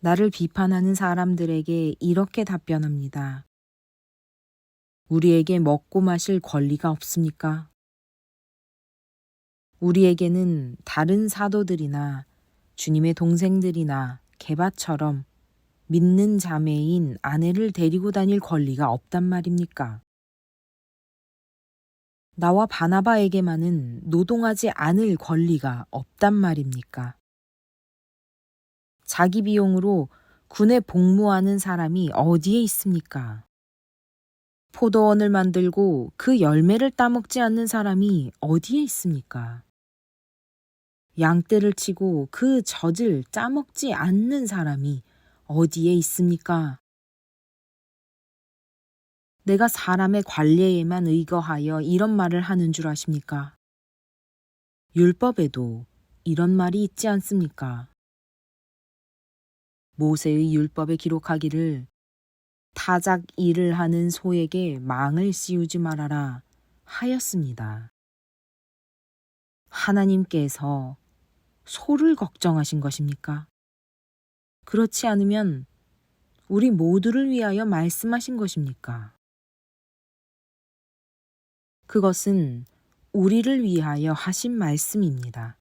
A: 나를 비판하는 사람들에게 이렇게 답변합니다. 우리에게 먹고 마실 권리가 없습니까? 우리에게는 다른 사도들이나 주님의 동생들이나 게바처럼 믿는 자매인 아내를 데리고 다닐 권리가 없단 말입니까? 나와 바나바에게만은 노동하지 않을 권리가 없단 말입니까? 자기 비용으로 군에 복무하는 사람이 어디에 있습니까? 포도원을 만들고 그 열매를 따먹지 않는 사람이 어디에 있습니까? 양떼를 치고 그 젖을 짜먹지 않는 사람이 어디에 있습니까? 내가 사람의 관례에만 의거하여 이런 말을 하는 줄 아십니까? 율법에도 이런 말이 있지 않습니까? 모세의 율법에 기록하기를 타작 일을 하는 소에게 망을 씌우지 말아라 하였습니다. 하나님께서 소를 걱정하신 것입니까? 그렇지 않으면 우리 모두를 위하여 말씀하신 것입니까? 그것은 우리를 위하여 하신 말씀입니다.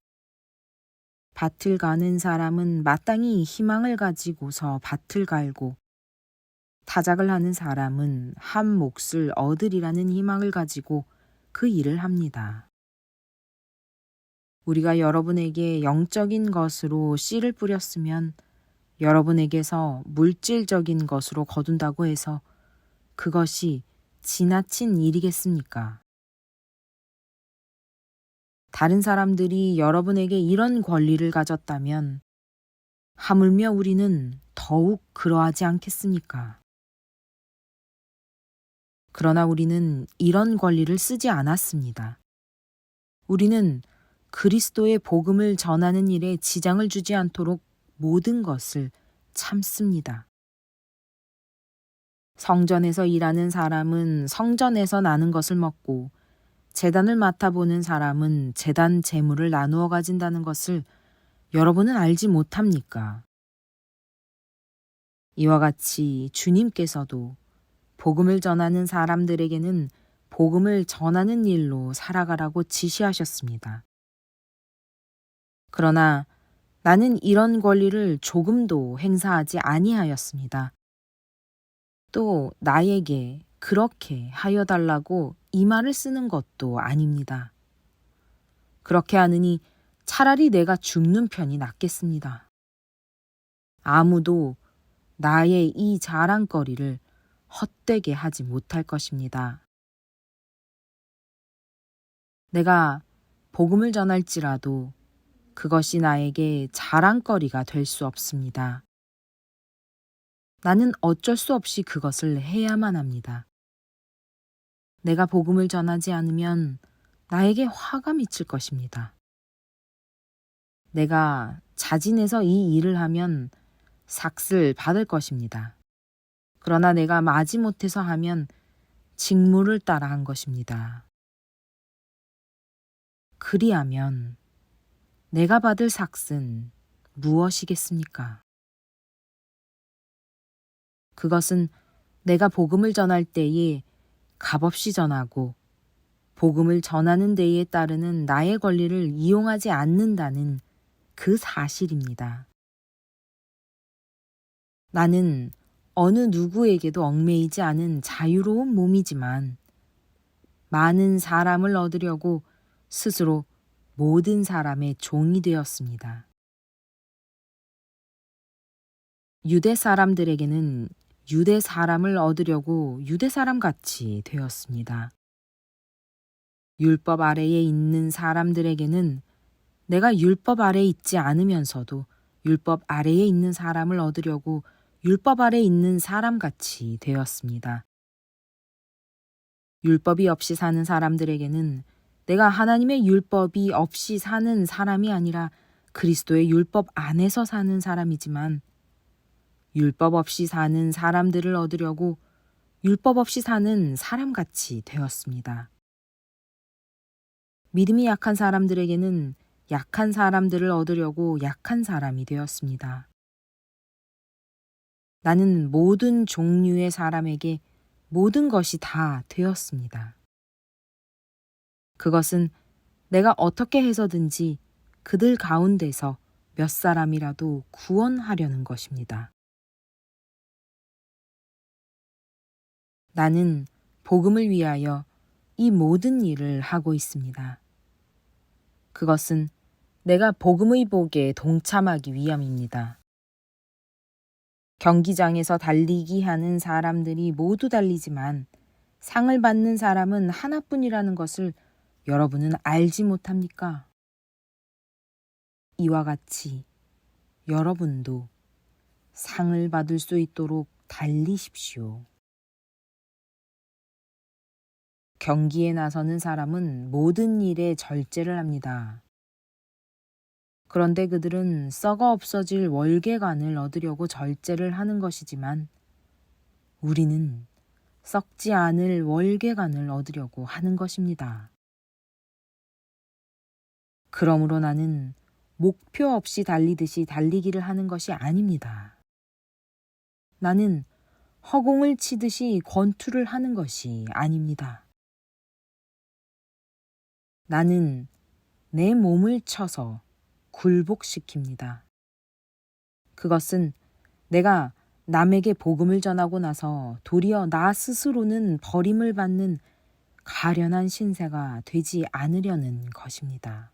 A: 밭을 가는 사람은 마땅히 희망을 가지고서 밭을 갈고 타작을 하는 사람은 한 몫을 얻으리라는 희망을 가지고 그 일을 합니다. 우리가 여러분에게 영적인 것으로 씨를 뿌렸으면 여러분에게서 물질적인 것으로 거둔다고 해서 그것이 지나친 일이겠습니까? 다른 사람들이 여러분에게 이런 권리를 가졌다면 하물며 우리는 더욱 그러하지 않겠습니까? 그러나 우리는 이런 권리를 쓰지 않았습니다. 우리는 그리스도의 복음을 전하는 일에 지장을 주지 않도록 모든 것을 참습니다. 성전에서 일하는 사람은 성전에서 나는 것을 먹고 제단을 맡아보는 사람은 제단 제물을 나누어 가진다는 것을 여러분은 알지 못합니까? 이와 같이 주님께서도 복음을 전하는 사람들에게는 복음을 전하는 일로 살아가라고 지시하셨습니다. 그러나 나는 이런 권리를 조금도 행사하지 아니하였습니다. 또 나에게 그렇게 하여 달라고 이 말을 쓰는 것도 아닙니다. 그렇게 하느니 차라리 내가 죽는 편이 낫겠습니다. 아무도 나의 이 자랑거리를 헛되게 하지 못할 것입니다. 내가 복음을 전할지라도 그것이 나에게 자랑거리가 될 수 없습니다. 나는 어쩔 수 없이 그것을 해야만 합니다. 내가 복음을 전하지 않으면 나에게 화가 미칠 것입니다. 내가 자진해서 이 일을 하면 삭슬 받을 것입니다. 그러나 내가 마지못해서 하면 직무를 따라 한 것입니다. 그리하면 내가 받을 삭은 무엇이겠습니까? 그것은 내가 복음을 전할 때에 값없이 전하고 복음을 전하는 데에 따르는 나의 권리를 이용하지 않는다는 그 사실입니다. 나는 어느 누구에게도 얽매이지 않은 자유로운 몸이지만 많은 사람을 얻으려고 스스로 모든 사람의 종이 되었습니다. 유대 사람들에게는 유대 사람을 얻으려고 유대 사람 같이 되었습니다. 율법 아래에 있는 사람들에게는 내가 율법 아래에 있지 않으면서도 율법 아래에 있는 사람을 얻으려고 율법 아래에 있는 사람 같이 되었습니다. 율법이 없이 사는 사람들에게는 내가 하나님의 율법이 없이 사는 사람이 아니라 그리스도의 율법 안에서 사는 사람이지만 율법 없이 사는 사람들을 얻으려고 율법 없이 사는 사람같이 되었습니다. 믿음이 약한 사람들에게는 약한 사람들을 얻으려고 약한 사람이 되었습니다. 나는 모든 종류의 사람에게 모든 것이 다 되었습니다. 그것은 내가 어떻게 해서든지 그들 가운데서 몇 사람이라도 구원하려는 것입니다. 나는 복음을 위하여 이 모든 일을 하고 있습니다. 그것은 내가 복음의 복에 동참하기 위함입니다. 경기장에서 달리기 하는 사람들이 모두 달리지만 상을 받는 사람은 하나뿐이라는 것을 여러분은 알지 못합니까? 이와 같이 여러분도 상을 받을 수 있도록 달리십시오. 경기에 나서는 사람은 모든 일에 절제를 합니다. 그런데 그들은 썩어 없어질 월계관을 얻으려고 절제를 하는 것이지만 우리는 썩지 않을 월계관을 얻으려고 하는 것입니다. 그러므로 나는 목표 없이 달리듯이 달리기를 하는 것이 아닙니다. 나는 허공을 치듯이 권투를 하는 것이 아닙니다. 나는 내 몸을 쳐서 굴복시킵니다. 그것은 내가 남에게 복음을 전하고 나서 도리어 나 스스로는 버림을 받는 가련한 신세가 되지 않으려는 것입니다.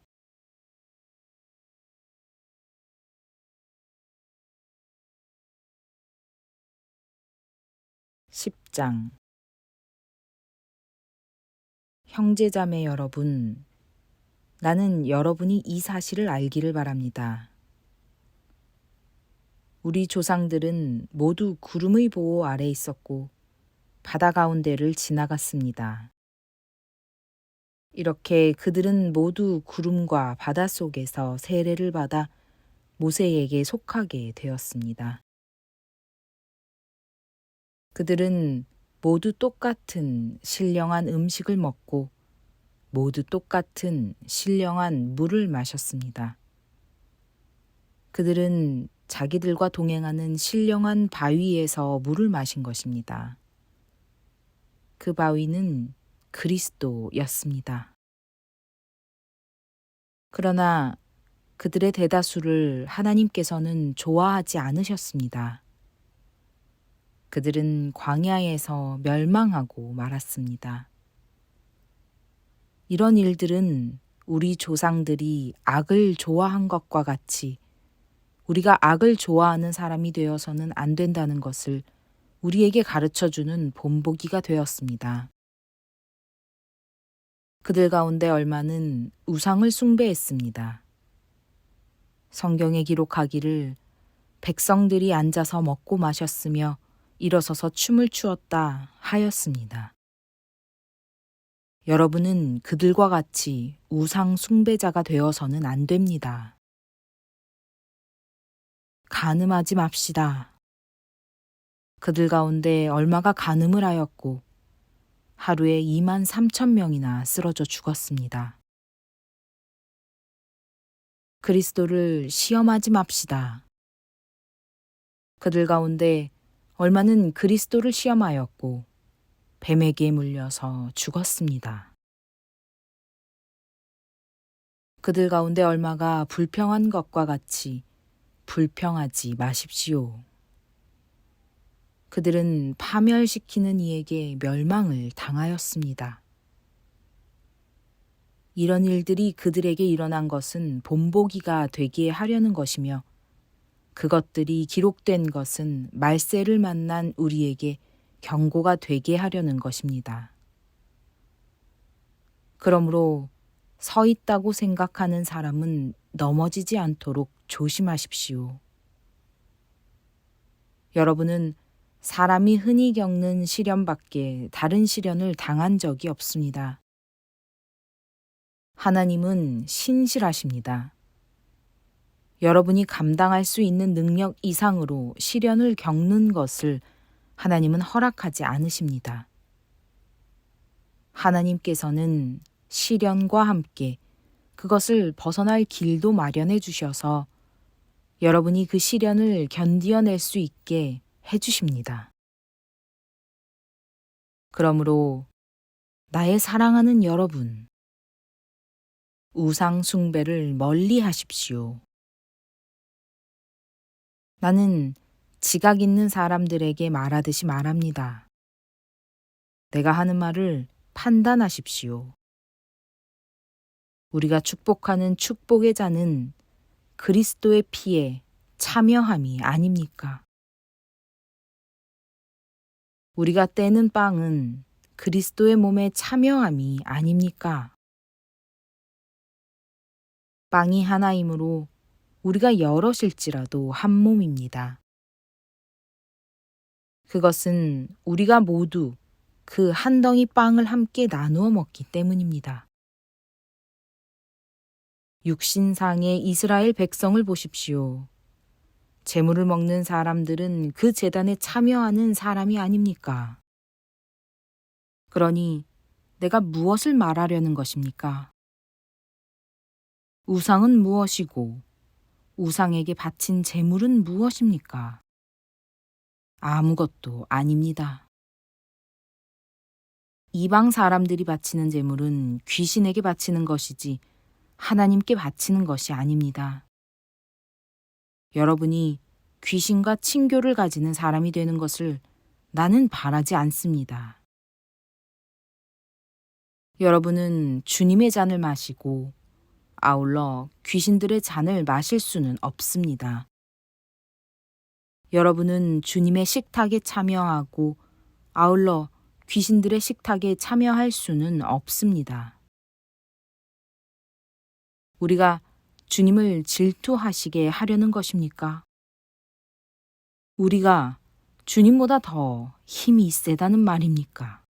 A: 10장 형제자매 여러분, 나는 여러분이 이 사실을 알기를 바랍니다. 우리 조상들은 모두 구름의 보호 아래 있었고 바다 가운데를 지나갔습니다. 이렇게 그들은 모두 구름과 바다 속에서 세례를 받아 모세에게 속하게 되었습니다. 그들은 모두 똑같은 신령한 음식을 먹고 모두 똑같은 신령한 물을 마셨습니다. 그들은 자기들과 동행하는 신령한 바위에서 물을 마신 것입니다. 그 바위는 그리스도였습니다. 그러나 그들의 대다수를 하나님께서는 좋아하지 않으셨습니다. 그들은 광야에서 멸망하고 말았습니다. 이런 일들은 우리 조상들이 악을 좋아한 것과 같이 우리가 악을 좋아하는 사람이 되어서는 안 된다는 것을 우리에게 가르쳐주는 본보기가 되었습니다. 그들 가운데 얼마는 우상을 숭배했습니다. 성경에 기록하기를 백성들이 앉아서 먹고 마셨으며 일어서서 춤을 추었다 하였습니다. 여러분은 그들과 같이 우상 숭배자가 되어서는 안 됩니다. 간음하지 맙시다. 그들 가운데 얼마가 간음을 하였고 하루에 2만 3천 명이나 쓰러져 죽었습니다. 그리스도를 시험하지 맙시다. 그들 가운데 얼마는 그리스도를 시험하였고 뱀에게 물려서 죽었습니다. 그들 가운데 얼마가 불평한 것과 같이 불평하지 마십시오. 그들은 파멸시키는 이에게 멸망을 당하였습니다. 이런 일들이 그들에게 일어난 것은 본보기가 되게 하려는 것이며 그것들이 기록된 것은 말세를 만난 우리에게 경고가 되게 하려는 것입니다. 그러므로 서 있다고 생각하는 사람은 넘어지지 않도록 조심하십시오. 여러분은 사람이 흔히 겪는 시련밖에 다른 시련을 당한 적이 없습니다. 하나님은 신실하십니다. 여러분이 감당할 수 있는 능력 이상으로 시련을 겪는 것을 하나님은 허락하지 않으십니다. 하나님께서는 시련과 함께 그것을 벗어날 길도 마련해 주셔서 여러분이 그 시련을 견디어낼 수 있게 해주십니다. 그러므로 나의 사랑하는 여러분, 우상 숭배를 멀리 하십시오. 나는 지각 있는 사람들에게 말하듯이 말합니다. 내가 하는 말을 판단하십시오. 우리가 축복하는 축복의 잔은 그리스도의 피에 참여함이 아닙니까? 우리가 떼는 빵은 그리스도의 몸에 참여함이 아닙니까? 빵이 하나이므로 우리가 여럿일지라도 한 몸입니다. 그것은 우리가 모두 그 한 덩이 빵을 함께 나누어 먹기 때문입니다. 육신상의 이스라엘 백성을 보십시오. 제물을 먹는 사람들은 그 제단에 참여하는 사람이 아닙니까? 그러니 내가 무엇을 말하려는 것입니까? 우상은 무엇이고 우상에게 바친 제물은 무엇입니까? 아무것도 아닙니다. 이방 사람들이 바치는 제물은 귀신에게 바치는 것이지 하나님께 바치는 것이 아닙니다. 여러분이 귀신과 친교를 가지는 사람이 되는 것을 나는 바라지 않습니다. 여러분은 주님의 잔을 마시고 아울러 귀신들의 잔을 마실 수는 없습니다. 여러분은 주님의 식탁에 참여하고 아울러 귀신들의 식탁에 참여할 수는 없습니다. 우리가 주님을 질투하시게 하려는 것입니까? 우리가 주님보다 더 힘이 세다는 말입니까?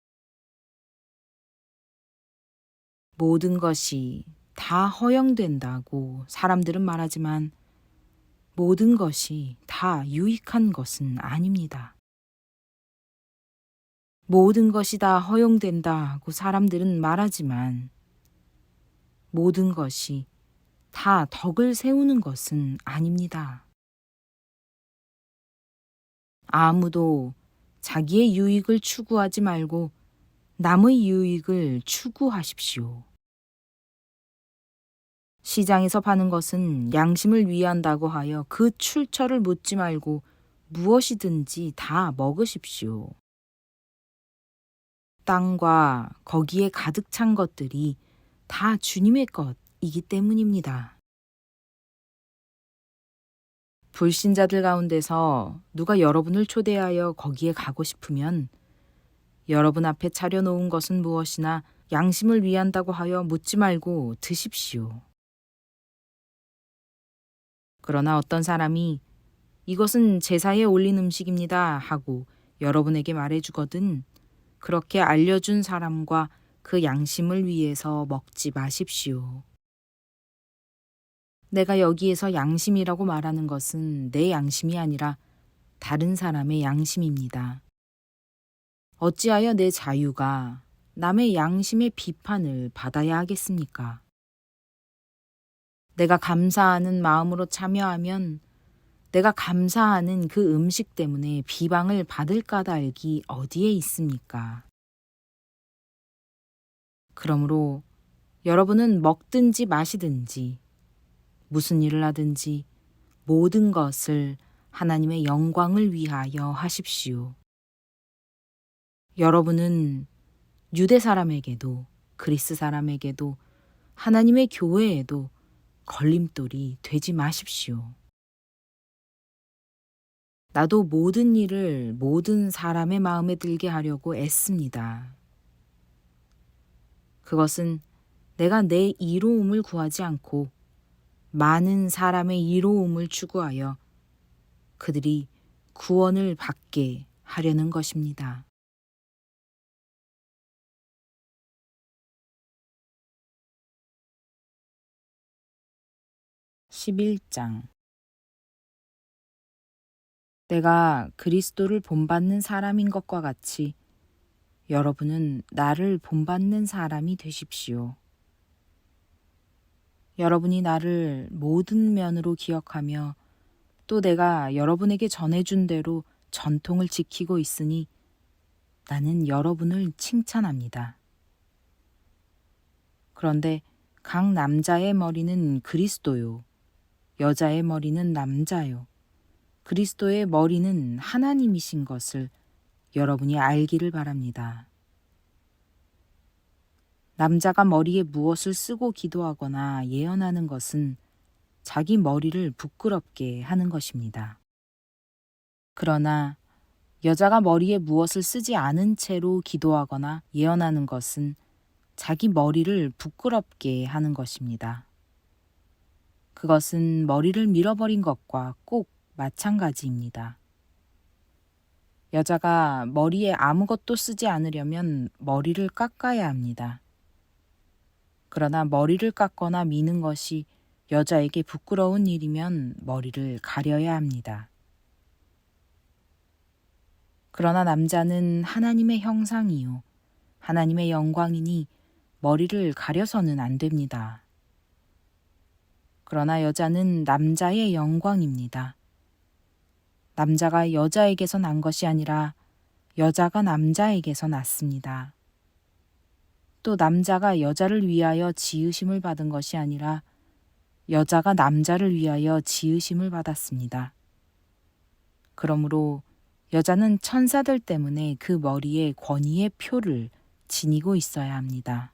A: 모든 것이 다 허용된다고 사람들은 말하지만 모든 것이 다 유익한 것은 아닙니다. 모든 것이 다 허용된다고 사람들은 말하지만 모든 것이 다 덕을 세우는 것은 아닙니다. 아무도 자기의 유익을 추구하지 말고 남의 유익을 추구하십시오. 시장에서 파는 것은 양심을 위한다고 하여 그 출처를 묻지 말고 무엇이든지 다 먹으십시오. 땅과 거기에 가득 찬 것들이 다 주님의 것이기 때문입니다. 불신자들 가운데서 누가 여러분을 초대하여 거기에 가고 싶으면 여러분 앞에 차려놓은 것은 무엇이나 양심을 위한다고 하여 묻지 말고 드십시오. 그러나 어떤 사람이 이것은 제사에 올린 음식입니다 하고 여러분에게 말해주거든 그렇게 알려준 사람과 그 양심을 위해서 먹지 마십시오. 내가 여기에서 양심이라고 말하는 것은 내 양심이 아니라 다른 사람의 양심입니다. 어찌하여 내 자유가 남의 양심의 비판을 받아야 하겠습니까? 내가 감사하는 마음으로 참여하면 내가 감사하는 그 음식 때문에 비방을 받을 까닭이 어디에 있습니까? 그러므로 여러분은 먹든지 마시든지 무슨 일을 하든지 모든 것을 하나님의 영광을 위하여 하십시오. 여러분은 유대 사람에게도 그리스 사람에게도 하나님의 교회에도 걸림돌이 되지 마십시오. 나도 모든 일을 모든 사람의 마음에 들게 하려고 애씁니다. 그것은 내가 내 이로움을 구하지 않고 많은 사람의 이로움을 추구하여 그들이 구원을 받게 하려는 것입니다. 11장 내가 그리스도를 본받는 사람인 것과 같이 여러분은 나를 본받는 사람이 되십시오. 여러분이 나를 모든 면으로 기억하며 또 내가 여러분에게 전해준 대로 전통을 지키고 있으니 나는 여러분을 칭찬합니다. 그런데 각 남자의 머리는 그리스도요, 여자의 머리는 남자요, 그리스도의 머리는 하나님이신 것을 여러분이 알기를 바랍니다. 남자가 머리에 무엇을 쓰고 기도하거나 예언하는 것은 자기 머리를 부끄럽게 하는 것입니다. 그러나 여자가 머리에 무엇을 쓰지 않은 채로 기도하거나 예언하는 것은 자기 머리를 부끄럽게 하는 것입니다. 그것은 머리를 밀어버린 것과 꼭 마찬가지입니다. 여자가 머리에 아무것도 쓰지 않으려면 머리를 깎아야 합니다. 그러나 머리를 깎거나 미는 것이 여자에게 부끄러운 일이면 머리를 가려야 합니다. 그러나 남자는 하나님의 형상이요, 하나님의 영광이니 머리를 가려서는 안 됩니다. 그러나 여자는 남자의 영광입니다. 남자가 여자에게서 난 것이 아니라 여자가 남자에게서 났습니다. 또 남자가 여자를 위하여 지으심을 받은 것이 아니라 여자가 남자를 위하여 지으심을 받았습니다. 그러므로 여자는 천사들 때문에 그 머리에 권위의 표를 지니고 있어야 합니다.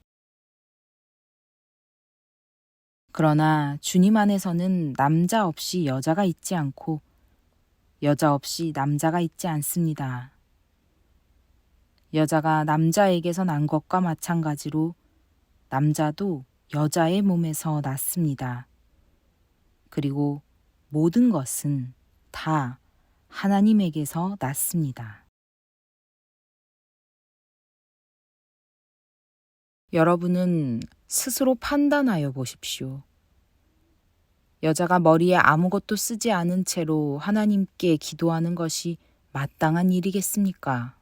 A: 그러나 주님 안에서는 남자 없이 여자가 있지 않고 여자 없이 남자가 있지 않습니다. 여자가 남자에게서 난 것과 마찬가지로 남자도 여자의 몸에서 났습니다. 그리고 모든 것은 다 하나님에게서 났습니다. 여러분은 스스로 판단하여 보십시오. 여자가 머리에 아무것도 쓰지 않은 채로 하나님께 기도하는 것이 마땅한 일이겠습니까?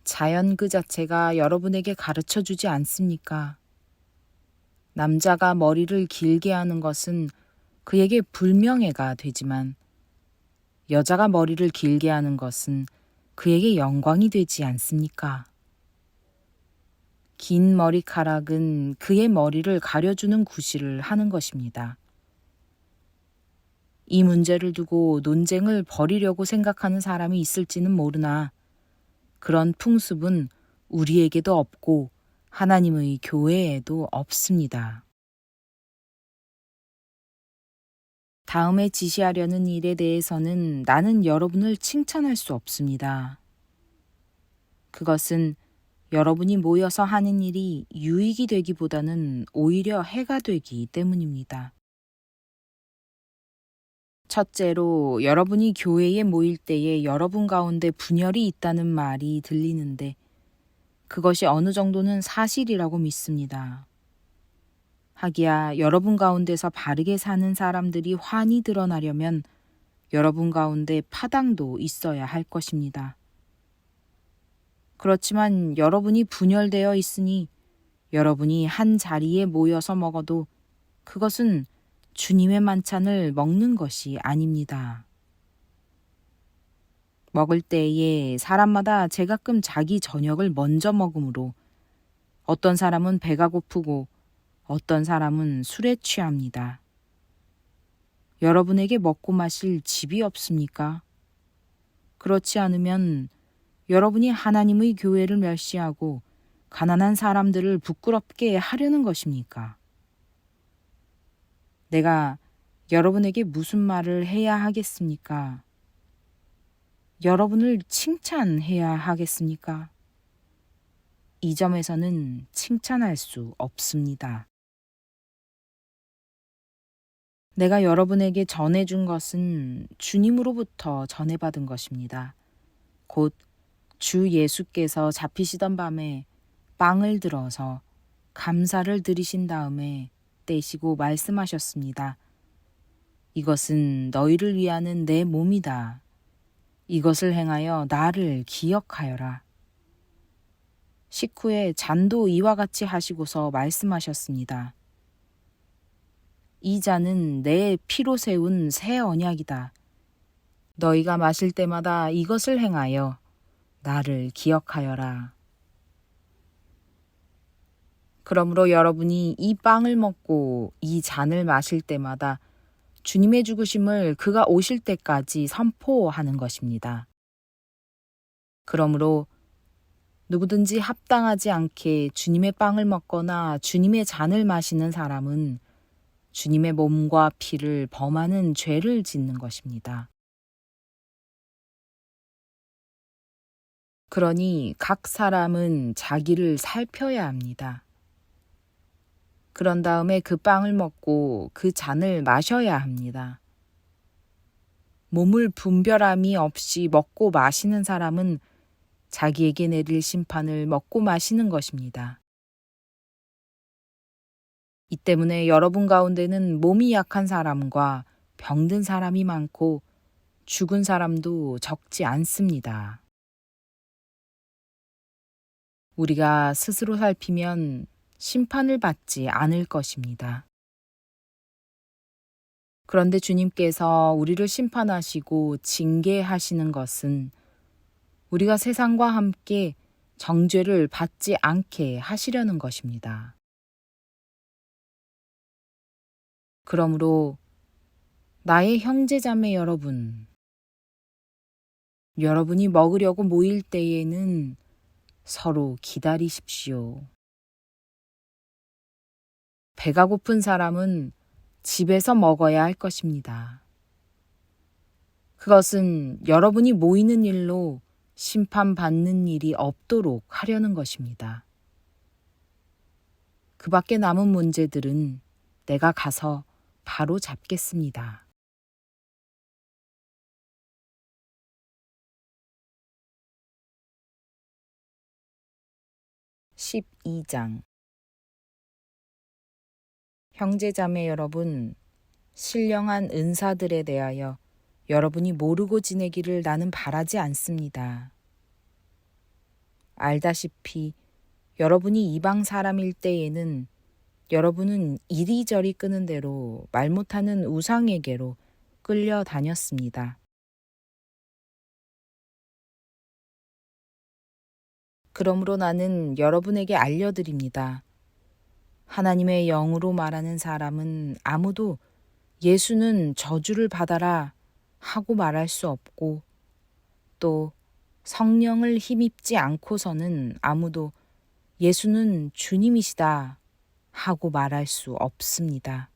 A: 자연 그 자체가 여러분에게 가르쳐 주지 않습니까? 남자가 머리를 길게 하는 것은 그에게 불명예가 되지만 여자가 머리를 길게 하는 것은 그에게 영광이 되지 않습니까? 긴 머리카락은 그의 머리를 가려주는 구실을 하는 것입니다. 이 문제를 두고 논쟁을 벌이려고 생각하는 사람이 있을지는 모르나 그런 풍습은 우리에게도 없고 하나님의 교회에도 없습니다. 다음에 지시하려는 일에 대해서는 나는 여러분을 칭찬할 수 없습니다. 그것은 여러분이 모여서 하는 일이 유익이 되기보다는 오히려 해가 되기 때문입니다. 첫째로 여러분이 교회에 모일 때에 여러분 가운데 분열이 있다는 말이 들리는데 그것이 어느 정도는 사실이라고 믿습니다. 하기야 여러분 가운데서 바르게 사는 사람들이 환히 드러나려면 여러분 가운데 파당도 있어야 할 것입니다. 그렇지만 여러분이 분열되어 있으니 여러분이 한 자리에 모여서 먹어도 그것은 주님의 만찬을 먹는 것이 아닙니다. 먹을 때에 사람마다 제가끔 자기 저녁을 먼저 먹으므로 어떤 사람은 배가 고프고 어떤 사람은 술에 취합니다. 여러분에게 먹고 마실 집이 없습니까? 그렇지 않으면 여러분이 하나님의 교회를 멸시하고 가난한 사람들을 부끄럽게 하려는 것입니까? 내가 여러분에게 무슨 말을 해야 하겠습니까? 여러분을 칭찬해야 하겠습니까? 이 점에서는 칭찬할 수 없습니다. 내가 여러분에게 전해준 것은 주님으로부터 전해받은 것입니다. 곧 주 예수께서 잡히시던 밤에 빵을 들어서 감사를 드리신 다음에 떼시고 말씀하셨습니다. 이것은 너희를 위하는 내 몸이다. 이것을 행하여 나를 기억하여라. 식후에 잔도 이와 같이 하시고서 말씀하셨습니다. 이 잔은 내 피로 세운 새 언약이다. 너희가 마실 때마다 이것을 행하여 나를 기억하여라. 그러므로 여러분이 이 빵을 먹고 이 잔을 마실 때마다 주님의 죽으심을 그가 오실 때까지 선포하는 것입니다. 그러므로 누구든지 합당하지 않게 주님의 빵을 먹거나 주님의 잔을 마시는 사람은 주님의 몸과 피를 범하는 죄를 짓는 것입니다. 그러니 각 사람은 자기를 살펴야 합니다. 그런 다음에 그 빵을 먹고 그 잔을 마셔야 합니다. 몸을 분별함이 없이 먹고 마시는 사람은 자기에게 내릴 심판을 먹고 마시는 것입니다. 이 때문에 여러분 가운데는 몸이 약한 사람과 병든 사람이 많고 죽은 사람도 적지 않습니다. 우리가 스스로 살피면 심판을 받지 않을 것입니다. 그런데 주님께서 우리를 심판하시고 징계하시는 것은 우리가 세상과 함께 정죄를 받지 않게 하시려는 것입니다. 그러므로 나의 형제자매 여러분, 여러분이 먹으려고 모일 때에는 서로 기다리십시오. 배가 고픈 사람은 집에서 먹어야 할 것입니다. 그것은 여러분이 모이는 일로 심판받는 일이 없도록 하려는 것입니다. 그 밖에 남은 문제들은 내가 가서 바로 잡겠습니다. 12장 형제자매 여러분, 신령한 은사들에 대하여 여러분이 모르고 지내기를 나는 바라지 않습니다. 알다시피 여러분이 이방 사람일 때에는 여러분은 이리저리 끄는 대로 말 못하는 우상에게로 끌려다녔습니다. 그러므로 나는 여러분에게 알려드립니다. 하나님의 영으로 말하는 사람은 아무도 예수는 저주를 받아라 하고 말할 수 없고, 또 성령을 힘입지 않고서는 아무도 예수는 주님이시다 하고 말할 수 없습니다.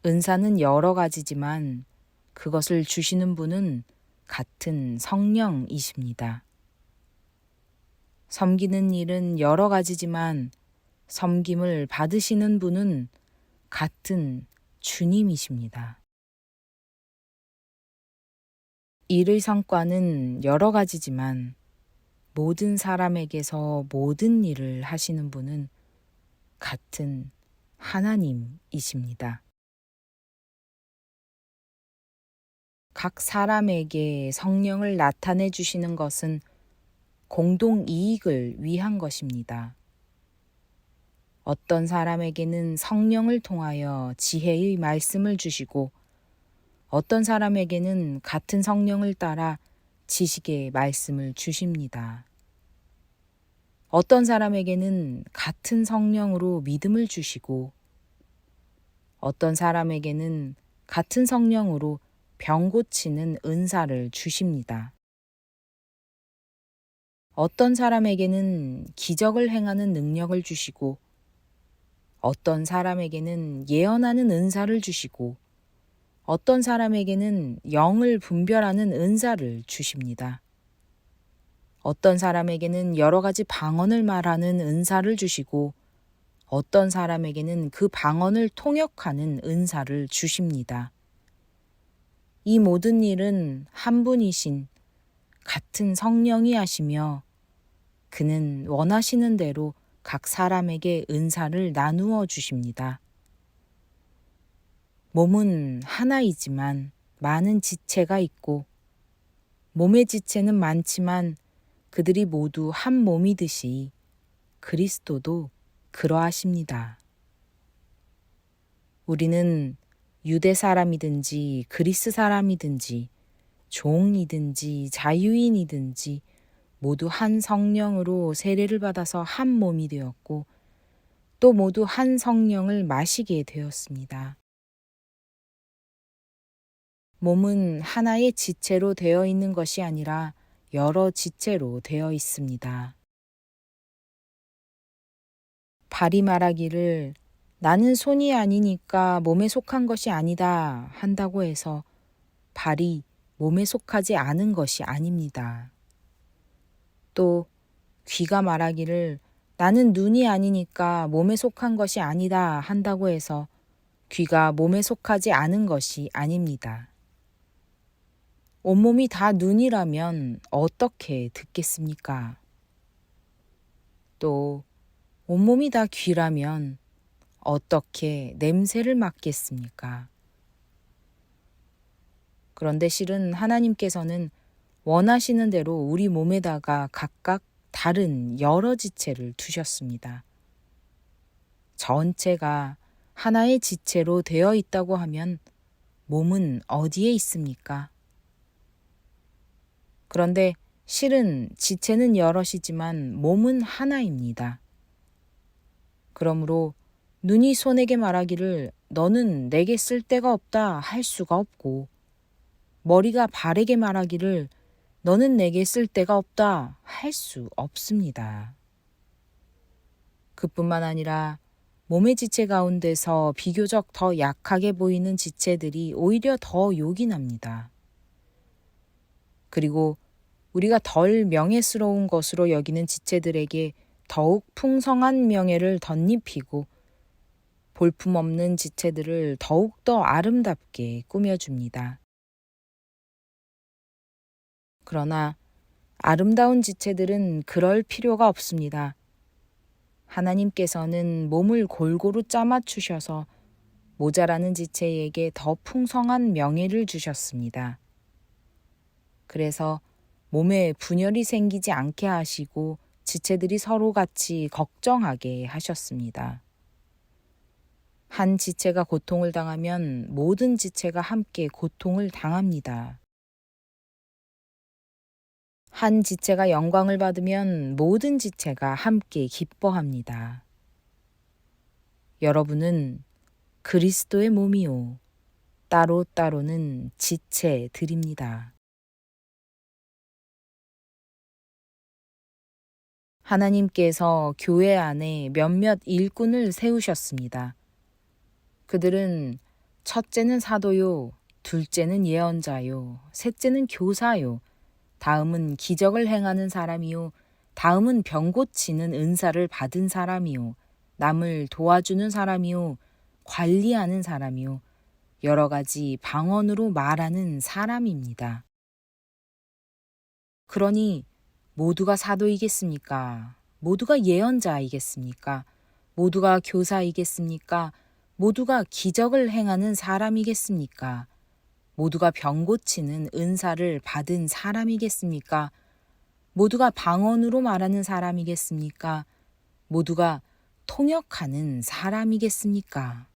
A: 은사는 여러 가지지만 그것을 주시는 분은 같은 성령이십니다. 섬기는 일은 여러 가지지만 섬김을 받으시는 분은 같은 주님이십니다. 일의 성과는 여러 가지지만 모든 사람에게서 모든 일을 하시는 분은 같은 하나님이십니다. 각 사람에게 성령을 나타내 주시는 것은 공동 이익을 위한 것입니다. 어떤 사람에게는 성령을 통하여 지혜의 말씀을 주시고, 어떤 사람에게는 같은 성령을 따라 지식의 말씀을 주십니다. 어떤 사람에게는 같은 성령으로 믿음을 주시고, 어떤 사람에게는 같은 성령으로 병 고치는 은사를 주십니다. 어떤 사람에게는 기적을 행하는 능력을 주시고, 어떤 사람에게는 예언하는 은사를 주시고, 어떤 사람에게는 영을 분별하는 은사를 주십니다. 어떤 사람에게는 여러 가지 방언을 말하는 은사를 주시고, 어떤 사람에게는 그 방언을 통역하는 은사를 주십니다. 이 모든 일은 한 분이신 같은 성령이 하시며, 그는 원하시는 대로 각 사람에게 은사를 나누어 주십니다. 몸은 하나이지만 많은 지체가 있고, 몸의 지체는 많지만 그들이 모두 한 몸이듯이 그리스도도 그러하십니다. 우리는 유대 사람이든지 그리스 사람이든지 종이든지 자유인이든지 모두 한 성령으로 세례를 받아서 한 몸이 되었고, 또 모두 한 성령을 마시게 되었습니다. 몸은 하나의 지체로 되어 있는 것이 아니라 여러 지체로 되어 있습니다. 발이 말하기를 나는 손이 아니니까 몸에 속한 것이 아니다 한다고 해서 발이 몸에 속하지 않은 것이 아닙니다. 또 귀가 말하기를 나는 눈이 아니니까 몸에 속한 것이 아니다 한다고 해서 귀가 몸에 속하지 않은 것이 아닙니다. 온몸이 다 눈이라면 어떻게 듣겠습니까? 또 온몸이 다 귀라면 어떻게 냄새를 맡겠습니까? 그런데 실은 하나님께서는 원하시는 대로 우리 몸에다가 각각 다른 여러 지체를 두셨습니다. 전체가 하나의 지체로 되어 있다고 하면 몸은 어디에 있습니까? 그런데 실은 지체는 여럿이지만 몸은 하나입니다. 그러므로 눈이 손에게 말하기를 너는 내게 쓸데가 없다 할 수가 없고, 머리가 발에게 말하기를 너는 내게 쓸데가 없다 할 수 없습니다. 그뿐만 아니라 몸의 지체 가운데서 비교적 더 약하게 보이는 지체들이 오히려 더 요긴합니다. 그리고 우리가 덜 명예스러운 것으로 여기는 지체들에게 더욱 풍성한 명예를 덧입히고, 볼품없는 지체들을 더욱더 아름답게 꾸며줍니다. 그러나 아름다운 지체들은 그럴 필요가 없습니다. 하나님께서는 몸을 골고루 짜맞추셔서 모자라는 지체에게 더 풍성한 명예를 주셨습니다. 그래서 몸에 분열이 생기지 않게 하시고 지체들이 서로 같이 걱정하게 하셨습니다. 한 지체가 고통을 당하면 모든 지체가 함께 고통을 당합니다. 한 지체가 영광을 받으면 모든 지체가 함께 기뻐합니다. 여러분은 그리스도의 몸이요. 따로따로는 지체들입니다. 하나님께서 교회 안에 몇몇 일꾼을 세우셨습니다. 그들은 첫째는 사도요, 둘째는 예언자요, 셋째는 교사요, 다음은 기적을 행하는 사람이요, 다음은 병 고치는 은사를 받은 사람이요, 남을 도와주는 사람이요, 관리하는 사람이요, 여러 가지 방언으로 말하는 사람입니다. 그러니 모두가 사도이겠습니까? 모두가 예언자이겠습니까? 모두가 교사이겠습니까? 모두가 기적을 행하는 사람이겠습니까? 모두가 병 고치는 은사를 받은 사람이겠습니까? 모두가 방언으로 말하는 사람이겠습니까? 모두가 통역하는 사람이겠습니까?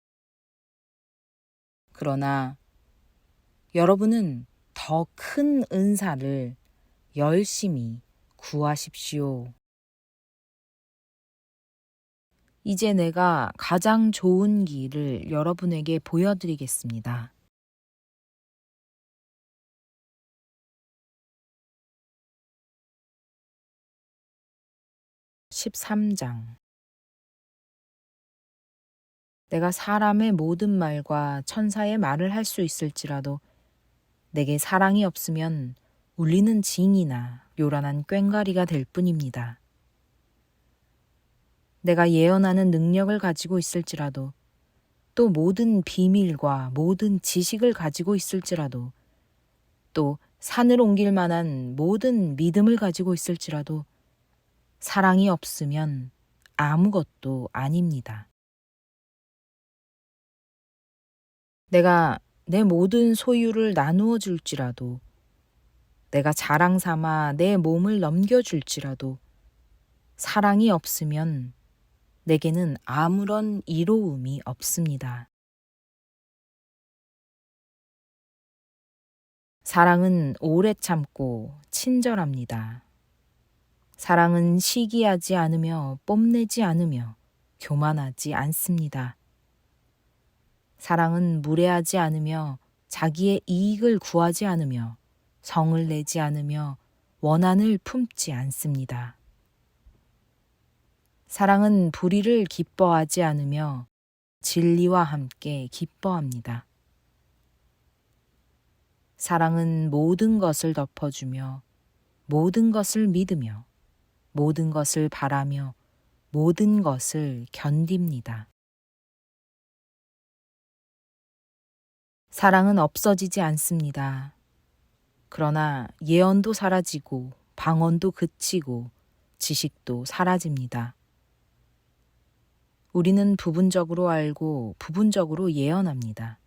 A: 그러나 여러분은 더 큰 은사를 열심히 구하십시오. 이제 내가 가장 좋은 길을 여러분에게 보여드리겠습니다. 13장. 내가 사람의 모든 말과 천사의 말을 할 수 있을지라도 내게 사랑이 없으면 울리는 징이나 요란한 꽹과리가 될 뿐입니다. 내가 예언하는 능력을 가지고 있을지라도 또 모든 비밀과 모든 지식을 가지고 있을지라도 또 산을 옮길 만한 모든 믿음을 가지고 있을지라도 사랑이 없으면 아무것도 아닙니다. 내가 내 모든 소유를 나누어 줄지라도 내가 자랑 삼아 내 몸을 넘겨줄지라도 사랑이 없으면 내게는 아무런 이로움이 없습니다. 사랑은 오래 참고 친절합니다. 사랑은 시기하지 않으며 뽐내지 않으며 교만하지 않습니다. 사랑은 무례하지 않으며 자기의 이익을 구하지 않으며 성을 내지 않으며 원한을 품지 않습니다. 사랑은 불의를 기뻐하지 않으며 진리와 함께 기뻐합니다. 사랑은 모든 것을 덮어주며 모든 것을 믿으며 모든 것을 바라며 모든 것을 견딥니다. 사랑은 없어지지 않습니다. 그러나 예언도 사라지고 방언도 그치고 지식도 사라집니다. 우리는 부분적으로 알고 부분적으로 예언합니다.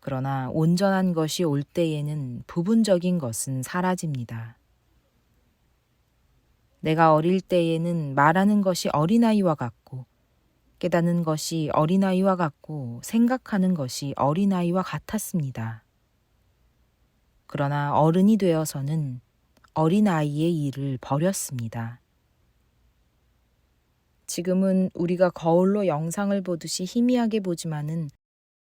A: 그러나 온전한 것이 올 때에는 부분적인 것은 사라집니다. 내가 어릴 때에는 말하는 것이 어린아이와 같고 깨닫는 것이 어린아이와 같고 생각하는 것이 어린아이와 같았습니다. 그러나 어른이 되어서는 어린아이의 일을 버렸습니다. 지금은 우리가 거울로 영상을 보듯이 희미하게 보지만은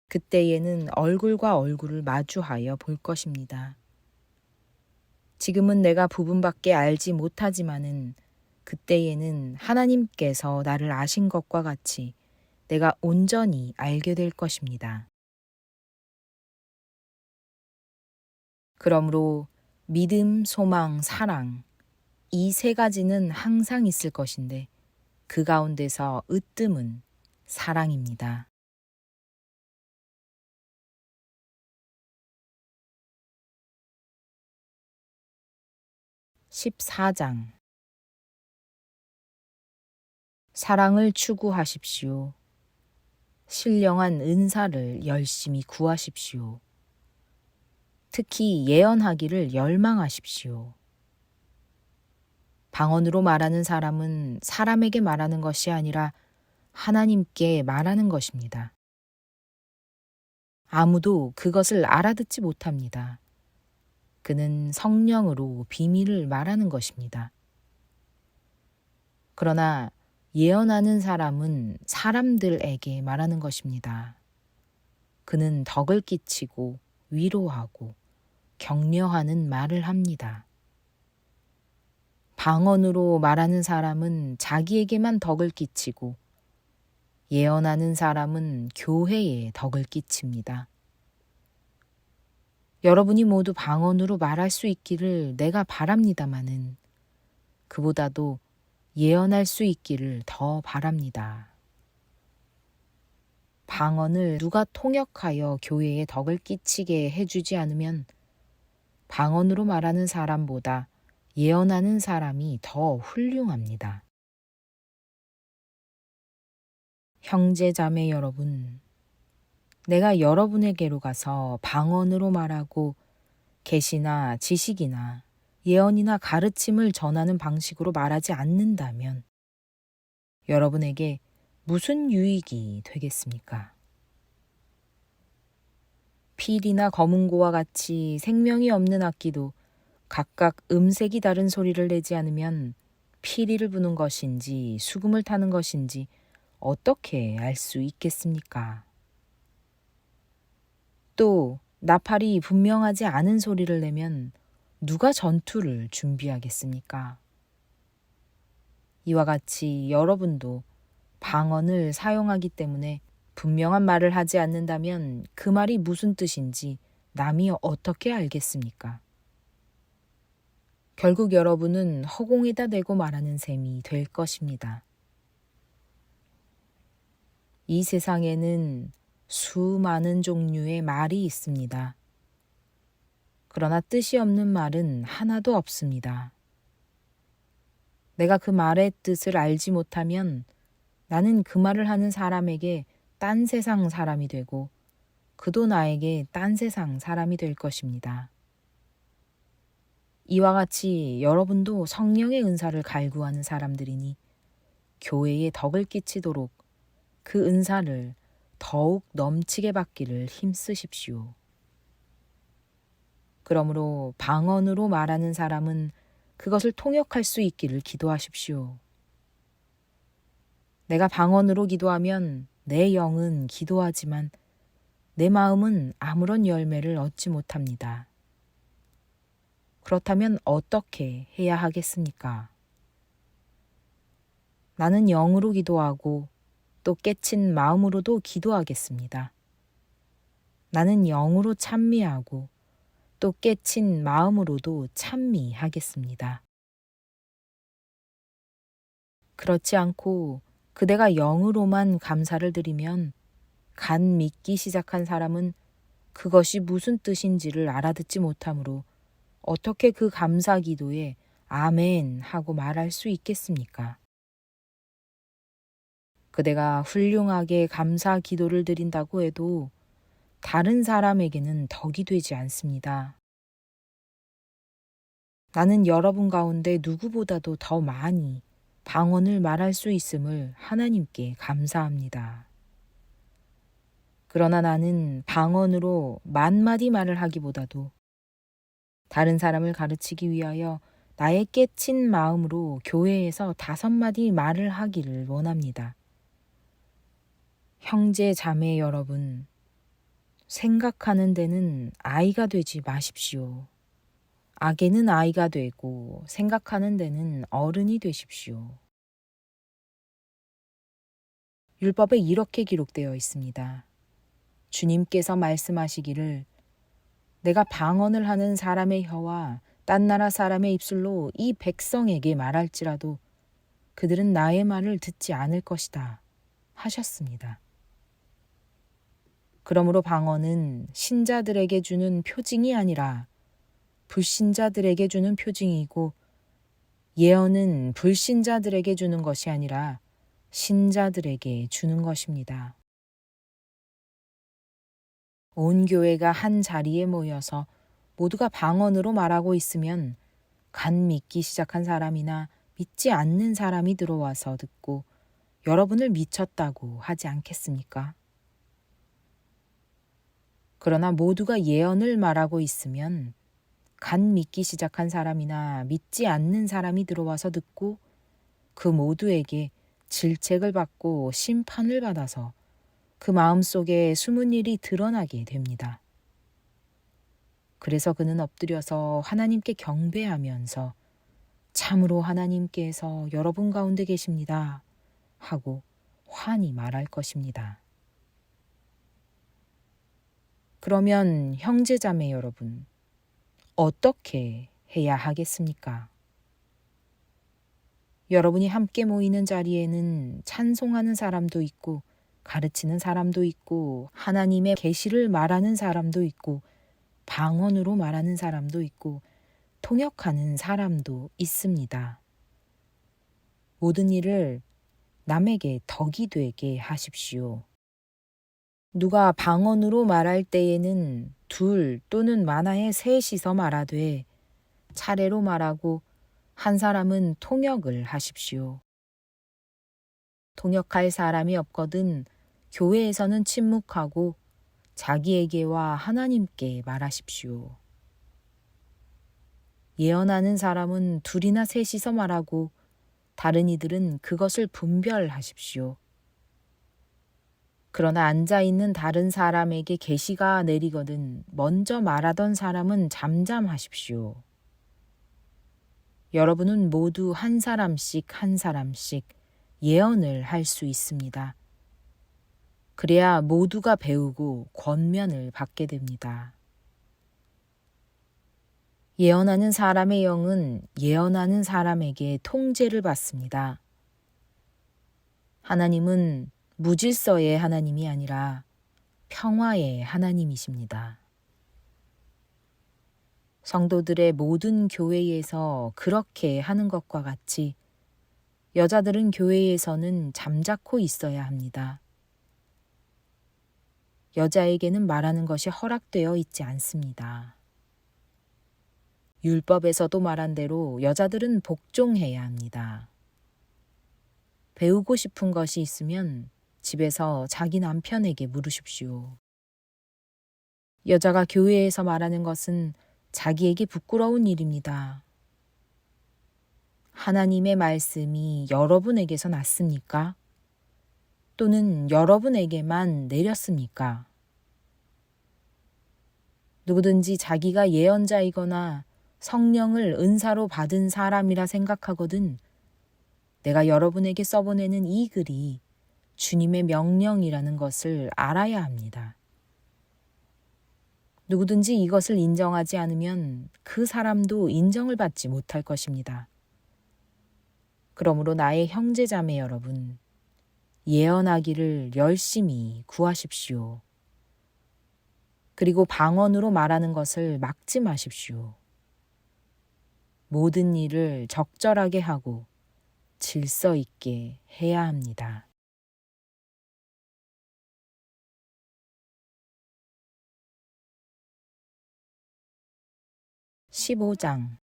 A: 그때에는 얼굴과 얼굴을 마주하여 볼 것입니다. 지금은 내가 부분밖에 알지 못하지만은 그때에는 하나님께서 나를 아신 것과 같이 내가 온전히 알게 될 것입니다. 그러므로 믿음, 소망, 사랑 이 세 가지는 항상 있을 것인데 그 가운데서 으뜸은 사랑입니다. 14장. 사랑을 추구하십시오. 신령한 은사를 열심히 구하십시오. 특히 예언하기를 열망하십시오. 방언으로 말하는 사람은 사람에게 말하는 것이 아니라 하나님께 말하는 것입니다. 아무도 그것을 알아듣지 못합니다. 그는 성령으로 비밀을 말하는 것입니다. 그러나 예언하는 사람은 사람들에게 말하는 것입니다. 그는 덕을 끼치고 위로하고 격려하는 말을 합니다. 방언으로 말하는 사람은 자기에게만 덕을 끼치고 예언하는 사람은 교회에 덕을 끼칩니다. 여러분이 모두 방언으로 말할 수 있기를 내가 바랍니다마는 그보다도 예언할 수 있기를 더 바랍니다. 방언을 누가 통역하여 교회에 덕을 끼치게 해주지 않으면 방언으로 말하는 사람보다 예언하는 사람이 더 훌륭합니다. 형제 자매 여러분, 내가 여러분에게로 가서 방언으로 말하고 계시나 지식이나 예언이나 가르침을 전하는 방식으로 말하지 않는다면 여러분에게 무슨 유익이 되겠습니까? 필이나 검은고와 같이 생명이 없는 악기도 각각 음색이 다른 소리를 내지 않으면 피리를 부는 것인지 수금을 타는 것인지 어떻게 알 수 있겠습니까? 또 나팔이 분명하지 않은 소리를 내면 누가 전투를 준비하겠습니까? 이와 같이 여러분도 방언을 사용하기 때문에 분명한 말을 하지 않는다면 그 말이 무슨 뜻인지 남이 어떻게 알겠습니까? 결국 여러분은 허공에다 대고 말하는 셈이 될 것입니다. 이 세상에는 수많은 종류의 말이 있습니다. 그러나 뜻이 없는 말은 하나도 없습니다. 내가 그 말의 뜻을 알지 못하면 나는 그 말을 하는 사람에게 딴 세상 사람이 되고 그도 나에게 딴 세상 사람이 될 것입니다. 이와 같이 여러분도 성령의 은사를 갈구하는 사람들이니 교회에 덕을 끼치도록 그 은사를 더욱 넘치게 받기를 힘쓰십시오. 그러므로 방언으로 말하는 사람은 그것을 통역할 수 있기를 기도하십시오. 내가 방언으로 기도하면 내 영은 기도하지만 내 마음은 아무런 열매를 얻지 못합니다. 그렇다면 어떻게 해야 하겠습니까? 나는 영으로 기도하고 또 깨친 마음으로도 기도하겠습니다. 나는 영으로 찬미하고 또 깨친 마음으로도 찬미하겠습니다. 그렇지 않고 그대가 영으로만 감사를 드리면 간 믿기 시작한 사람은 그것이 무슨 뜻인지를 알아듣지 못하므로 어떻게 그 감사 기도에 아멘 하고 말할 수 있겠습니까? 그대가 훌륭하게 감사 기도를 드린다고 해도 다른 사람에게는 덕이 되지 않습니다. 나는 여러분 가운데 누구보다도 더 많이 방언을 말할 수 있음을 하나님께 감사합니다. 그러나 나는 방언으로 만마디 말을 하기보다도 다른 사람을 가르치기 위하여 나의 깨친 마음으로 교회에서 5마디 말을 하기를 원합니다. 형제 자매 여러분, 생각하는 데는 아이가 되지 마십시오. 악에는 아이가 되고 생각하는 데는 어른이 되십시오. 율법에 이렇게 기록되어 있습니다. 주님께서 말씀하시기를 내가 방언을 하는 사람의 혀와 딴 나라 사람의 입술로 이 백성에게 말할지라도 그들은 나의 말을 듣지 않을 것이다 하셨습니다. 그러므로 방언은 신자들에게 주는 표징이 아니라 불신자들에게 주는 표징이고 예언은 불신자들에게 주는 것이 아니라 신자들에게 주는 것입니다. 온 교회가 한 자리에 모여서 모두가 방언으로 말하고 있으면 간 믿기 시작한 사람이나 믿지 않는 사람이 들어와서 듣고 여러분을 미쳤다고 하지 않겠습니까? 그러나 모두가 예언을 말하고 있으면 간 믿기 시작한 사람이나 믿지 않는 사람이 들어와서 듣고 그 모두에게 질책을 받고 심판을 받아서 그 마음속에 숨은 일이 드러나게 됩니다. 그래서 그는 엎드려서 하나님께 경배하면서 참으로 하나님께서 여러분 가운데 계십니다 하고 환히 말할 것입니다. 그러면 형제자매 여러분, 어떻게 해야 하겠습니까? 여러분이 함께 모이는 자리에는 찬송하는 사람도 있고 가르치는 사람도 있고 하나님의 계시를 말하는 사람도 있고 방언으로 말하는 사람도 있고 통역하는 사람도 있습니다. 모든 일을 남에게 덕이 되게 하십시오. 누가 방언으로 말할 때에는 둘 또는 많아에 셋이서 말하되 차례로 말하고 한 사람은 통역을 하십시오. 통역할 사람이 없거든 교회에서는 침묵하고 자기에게와 하나님께 말하십시오. 예언하는 사람은 둘이나 셋이서 말하고 다른 이들은 그것을 분별하십시오. 그러나 앉아있는 다른 사람에게 계시가 내리거든 먼저 말하던 사람은 잠잠하십시오. 여러분은 모두 한 사람씩 예언을 할 수 있습니다. 그래야 모두가 배우고 권면을 받게 됩니다. 예언하는 사람의 영은 예언하는 사람에게 통제를 받습니다. 하나님은 무질서의 하나님이 아니라 평화의 하나님이십니다. 성도들의 모든 교회에서 그렇게 하는 것과 같이 여자들은 교회에서는 잠자코 있어야 합니다. 여자에게는 말하는 것이 허락되어 있지 않습니다. 율법에서도 말한 대로 여자들은 복종해야 합니다. 배우고 싶은 것이 있으면 집에서 자기 남편에게 물으십시오. 여자가 교회에서 말하는 것은 자기에게 부끄러운 일입니다. 하나님의 말씀이 여러분에게서 났습니까? 또는 여러분에게만 내렸습니까? 누구든지 자기가 예언자이거나 성령을 은사로 받은 사람이라 생각하거든 내가 여러분에게 써보내는 이 글이 주님의 명령이라는 것을 알아야 합니다. 누구든지 이것을 인정하지 않으면 그 사람도 인정을 받지 못할 것입니다. 그러므로 나의 형제자매 여러분, 예언하기를 열심히 구하십시오. 그리고 방언으로 말하는 것을 막지 마십시오. 모든 일을 적절하게 하고 질서 있게 해야 합니다. 15장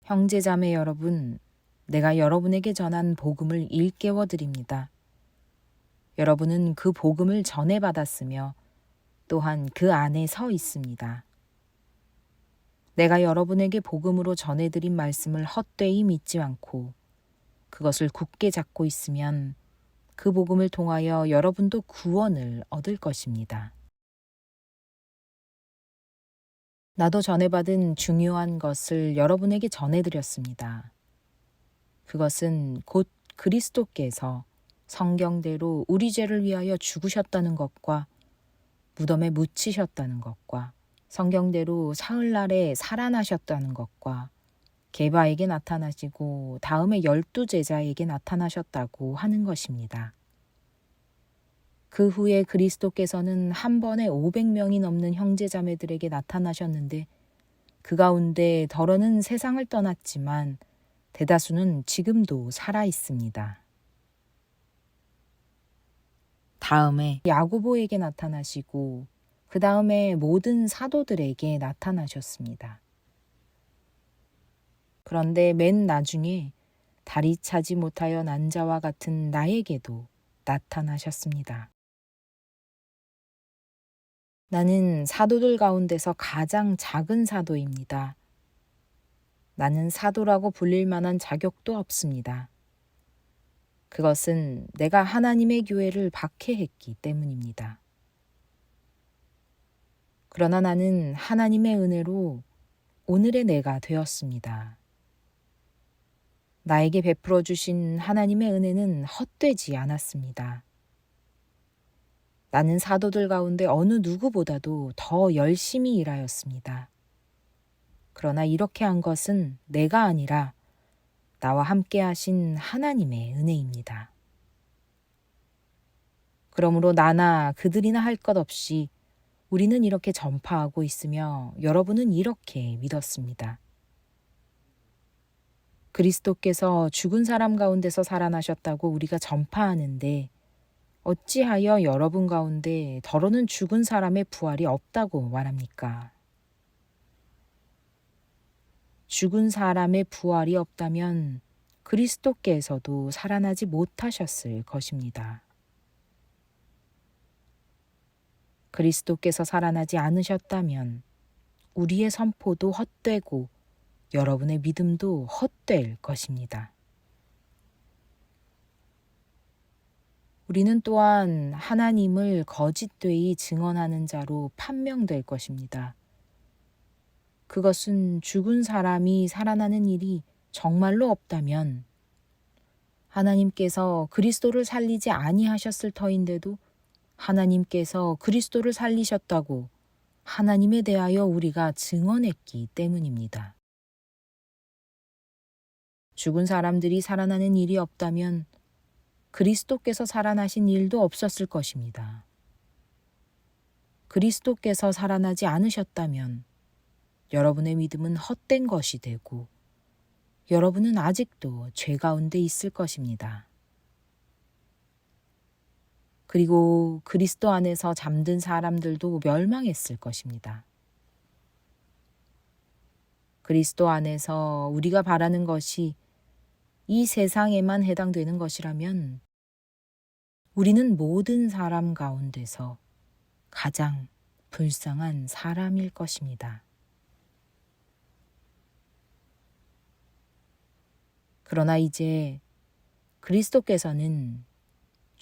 A: 형제자매 여러분, 내가 여러분에게 전한 복음을 일깨워 드립니다. 여러분은 그 복음을 전해받았으며 또한 그 안에 서 있습니다. 내가 여러분에게 복음으로 전해드린 말씀을 헛되이 믿지 않고 그것을 굳게 잡고 있으면 그 복음을 통하여 여러분도 구원을 얻을 것입니다. 나도 전해받은 중요한 것을 여러분에게 전해드렸습니다. 그것은 곧 그리스도께서 성경대로 우리 죄를 위하여 죽으셨다는 것과 무덤에 묻히셨다는 것과 성경대로 사흘날에 살아나셨다는 것과 게바에게 나타나시고 다음에 12제자에게 나타나셨다고 하는 것입니다. 그 후에 그리스도께서는 한 번에 500명이 넘는 형제자매들에게 나타나셨는데 그 가운데 덜어는 세상을 떠났지만 대다수는 지금도 살아 있습니다. 다음에 야고보에게 나타나시고 그 다음에 모든 사도들에게 나타나셨습니다. 그런데 맨 나중에 다리 차지 못하여 난 자와 같은 나에게도 나타나셨습니다. 나는 사도들 가운데서 가장 작은 사도입니다. 나는 사도라고 불릴 만한 자격도 없습니다. 그것은 내가 하나님의 교회를 박해했기 때문입니다. 그러나 나는 하나님의 은혜로 오늘의 내가 되었습니다. 나에게 베풀어 주신 하나님의 은혜는 헛되지 않았습니다. 나는 사도들 가운데 어느 누구보다도 더 열심히 일하였습니다. 그러나 이렇게 한 것은 내가 아니라 나와 함께 하신 하나님의 은혜입니다. 그러므로 나나 그들이나 할 것 없이 우리는 이렇게 전파하고 있으며 여러분은 이렇게 믿었습니다. 그리스도께서 죽은 사람 가운데서 살아나셨다고 우리가 전파하는데 어찌하여 여러분 가운데 더러는 죽은 사람의 부활이 없다고 말합니까? 죽은 사람의 부활이 없다면 그리스도께서도 살아나지 못하셨을 것입니다. 그리스도께서 살아나지 않으셨다면 우리의 선포도 헛되고 여러분의 믿음도 헛될 것입니다. 우리는 또한 하나님을 거짓되이 증언하는 자로 판명될 것입니다. 그것은 죽은 사람이 살아나는 일이 정말로 없다면 하나님께서 그리스도를 살리지 아니하셨을 터인데도 하나님께서 그리스도를 살리셨다고 하나님에 대하여 우리가 증언했기 때문입니다. 죽은 사람들이 살아나는 일이 없다면 그리스도께서 살아나신 일도 없었을 것입니다. 그리스도께서 살아나지 않으셨다면 여러분의 믿음은 헛된 것이 되고 여러분은 아직도 죄 가운데 있을 것입니다. 그리고 그리스도 안에서 잠든 사람들도 멸망했을 것입니다. 그리스도 안에서 우리가 바라는 것이 이 세상에만 해당되는 것이라면 우리는 모든 사람 가운데서 가장 불쌍한 사람일 것입니다. 그러나 이제 그리스도께서는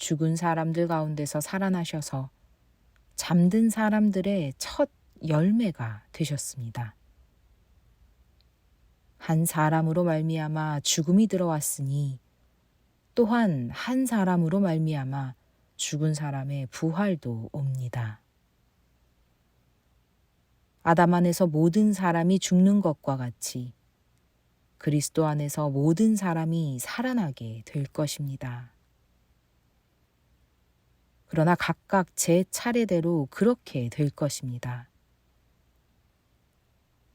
A: 죽은 사람들 가운데서 살아나셔서 잠든 사람들의 첫 열매가 되셨습니다. 한 사람으로 말미암아 죽음이 들어왔으니 또한 한 사람으로 말미암아 죽은 사람의 부활도 옵니다. 아담 안에서 모든 사람이 죽는 것과 같이 그리스도 안에서 모든 사람이 살아나게 될 것입니다. 그러나 각각 제 차례대로 그렇게 될 것입니다.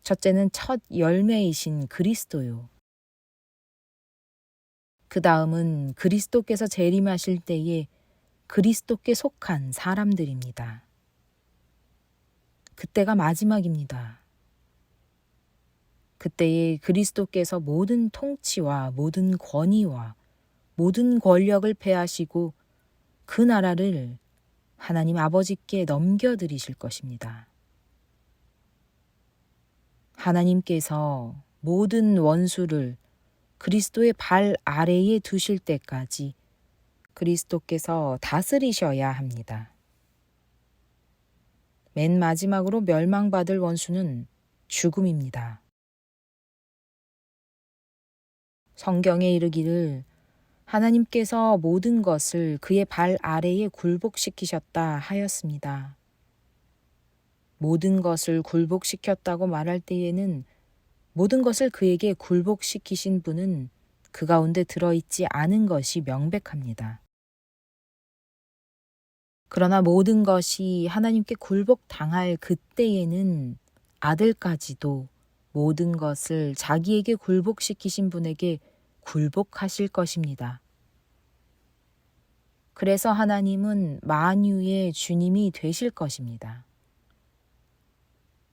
A: 첫째는 첫 열매이신 그리스도요. 그 다음은 그리스도께서 재림하실 때에 그리스도께 속한 사람들입니다. 그때가 마지막입니다. 그때에 그리스도께서 모든 통치와 모든 권위와 모든 권력을 패하시고 그 나라를 하나님 아버지께 넘겨드리실 것입니다. 하나님께서 모든 원수를 그리스도의 발 아래에 두실 때까지 그리스도께서 다스리셔야 합니다. 맨 마지막으로 멸망받을 원수는 죽음입니다. 성경에 이르기를 하나님께서 모든 것을 그의 발 아래에 굴복시키셨다 하였습니다. 모든 것을 굴복시켰다고 말할 때에는 모든 것을 그에게 굴복시키신 분은 그 가운데 들어있지 않은 것이 명백합니다. 그러나 모든 것이 하나님께 굴복당할 그때에는 아들까지도 모든 것을 자기에게 굴복시키신 분에게 굴복하실 것입니다. 그래서 하나님은 만유의 주님이 되실 것입니다.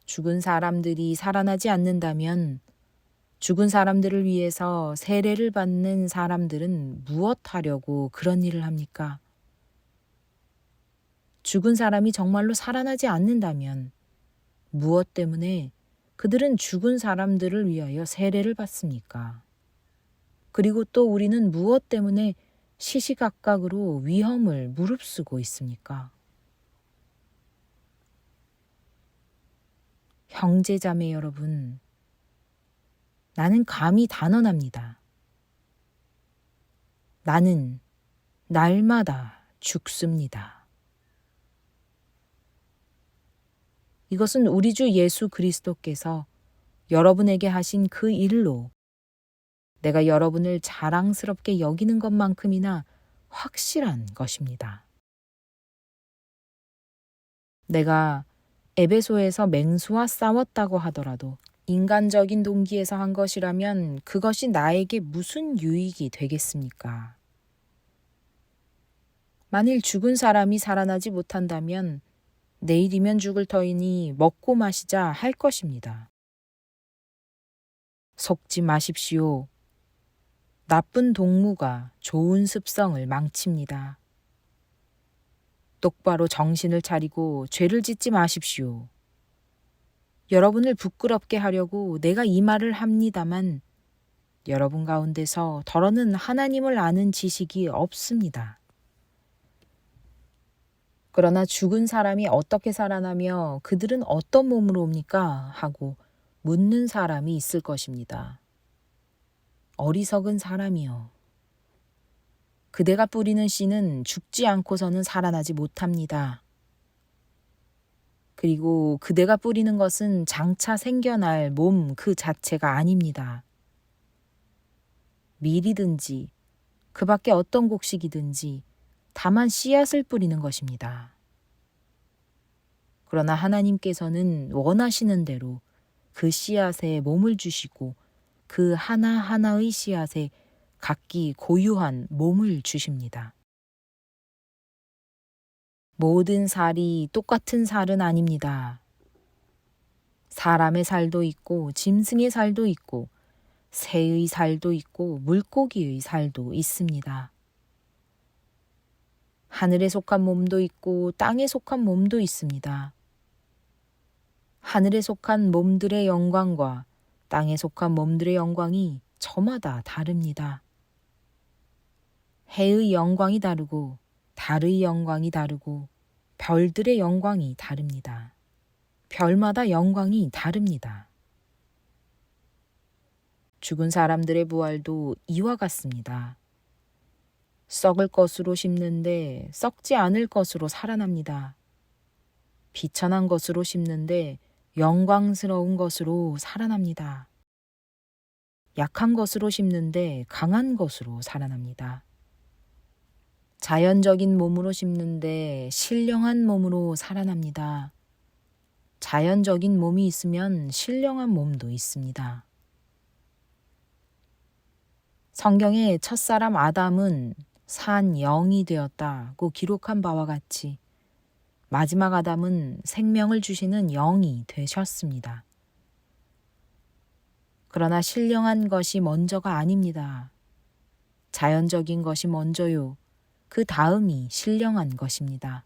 A: 죽은 사람들이 살아나지 않는다면 죽은 사람들을 위해서 세례를 받는 사람들은 무엇 하려고 그런 일을 합니까? 죽은 사람이 정말로 살아나지 않는다면 무엇 때문에 그들은 죽은 사람들을 위하여 세례를 받습니까? 그리고 또 우리는 무엇 때문에 시시각각으로 위험을 무릅쓰고 있습니까? 형제자매 여러분, 나는 감히 단언합니다. 나는 날마다 죽습니다. 이것은 우리 주 예수 그리스도께서 여러분에게 하신 그 일로 내가 여러분을 자랑스럽게 여기는 것만큼이나 확실한 것입니다. 내가 에베소에서 맹수와 싸웠다고 하더라도 인간적인 동기에서 한 것이라면 그것이 나에게 무슨 유익이 되겠습니까? 만일 죽은 사람이 살아나지 못한다면 내일이면 죽을 터이니 먹고 마시자 할 것입니다. 속지 마십시오. 나쁜 동무가 좋은 습성을 망칩니다. 똑바로 정신을 차리고 죄를 짓지 마십시오. 여러분을 부끄럽게 하려고 내가 이 말을 합니다만 여러분 가운데서 더러는 하나님을 아는 지식이 없습니다. 그러나 죽은 사람이 어떻게 살아나며 그들은 어떤 몸으로 옵니까? 하고 묻는 사람이 있을 것입니다. 어리석은 사람이요. 그대가 뿌리는 씨는 죽지 않고서는 살아나지 못합니다. 그리고 그대가 뿌리는 것은 장차 생겨날 몸 그 자체가 아닙니다. 밀이든지 그 밖에 어떤 곡식이든지 다만 씨앗을 뿌리는 것입니다. 그러나 하나님께서는 원하시는 대로 그 씨앗에 몸을 주시고 그 하나하나의 씨앗에 각기 고유한 몸을 주십니다. 모든 살이 똑같은 살은 아닙니다. 사람의 살도 있고 짐승의 살도 있고 새의 살도 있고 물고기의 살도 있습니다. 하늘에 속한 몸도 있고 땅에 속한 몸도 있습니다. 하늘에 속한 몸들의 영광과 땅에 속한 몸들의 영광이 저마다 다릅니다. 해의 영광이 다르고 달의 영광이 다르고 별들의 영광이 다릅니다. 별마다 영광이 다릅니다. 죽은 사람들의 부활도 이와 같습니다. 썩을 것으로 심는데 썩지 않을 것으로 살아납니다. 비천한 것으로 심는데 영광스러운 것으로 살아납니다. 약한 것으로 심는데 강한 것으로 살아납니다. 자연적인 몸으로 심는데 신령한 몸으로 살아납니다. 자연적인 몸이 있으면 신령한 몸도 있습니다. 성경에 첫사람 아담은 산 영이 되었다고 기록한 바와 같이 마지막 아담은 생명을 주시는 영이 되셨습니다. 그러나 신령한 것이 먼저가 아닙니다. 자연적인 것이 먼저요. 그 다음이 신령한 것입니다.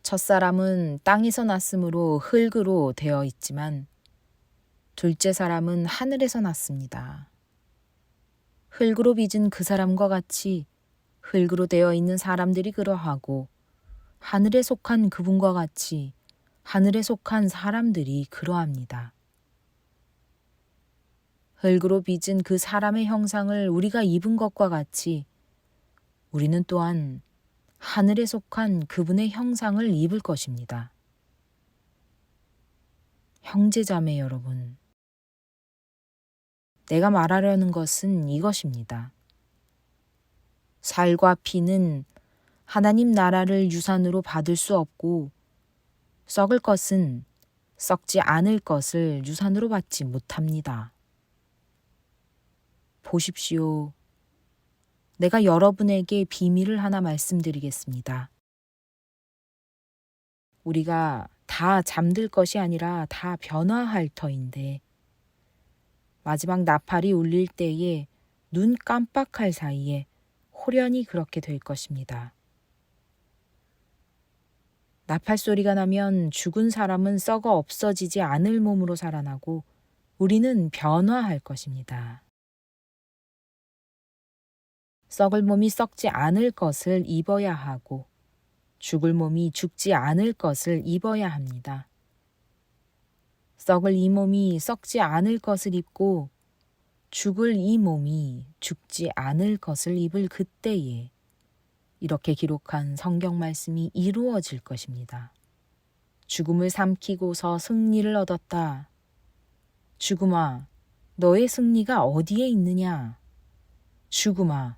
A: 첫사람은 땅에서 났으므로 흙으로 되어 있지만 둘째 사람은 하늘에서 났습니다. 흙으로 빚은 그 사람과 같이 흙으로 되어 있는 사람들이 그러하고 하늘에 속한 그분과 같이 하늘에 속한 사람들이 그러합니다. 흙으로 빚은 그 사람의 형상을 우리가 입은 것과 같이 우리는 또한 하늘에 속한 그분의 형상을 입을 것입니다. 형제자매 여러분, 내가 말하려는 것은 이것입니다. 살과 피는 하나님 나라를 유산으로 받을 수 없고 썩을 것은 썩지 않을 것을 유산으로 받지 못합니다. 보십시오. 내가 여러분에게 비밀을 하나 말씀드리겠습니다. 우리가 다 잠들 것이 아니라 다 변화할 터인데 마지막 나팔이 울릴 때에 눈 깜빡할 사이에 호련히 그렇게 될 것입니다. 나팔 소리가 나면 죽은 사람은 썩어 없어지지 않을 몸으로 살아나고 우리는 변화할 것입니다. 썩을 몸이 썩지 않을 것을 입어야 하고 죽을 몸이 죽지 않을 것을 입어야 합니다. 썩을 이 몸이 썩지 않을 것을 입고 죽을 이 몸이 죽지 않을 것을 입을 그때에 이렇게 기록한 성경 말씀이 이루어질 것입니다. 죽음을 삼키고서 승리를 얻었다. 죽음아, 너의 승리가 어디에 있느냐? 죽음아,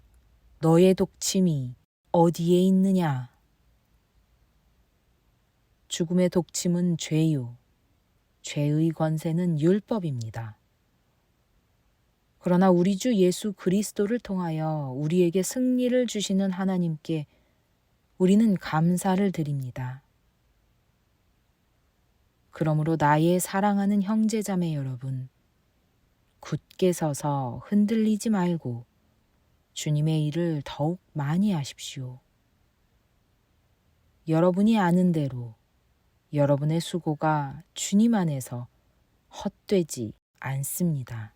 A: 너의 독침이 어디에 있느냐? 죽음의 독침은 죄요. 죄의 권세는 율법입니다. 그러나 우리 주 예수 그리스도를 통하여 우리에게 승리를 주시는 하나님께 우리는 감사를 드립니다. 그러므로 나의 사랑하는 형제자매 여러분, 굳게 서서 흔들리지 말고 주님의 일을 더욱 많이 하십시오. 여러분이 아는 대로 여러분의 수고가 주님 안에서 헛되지 않습니다.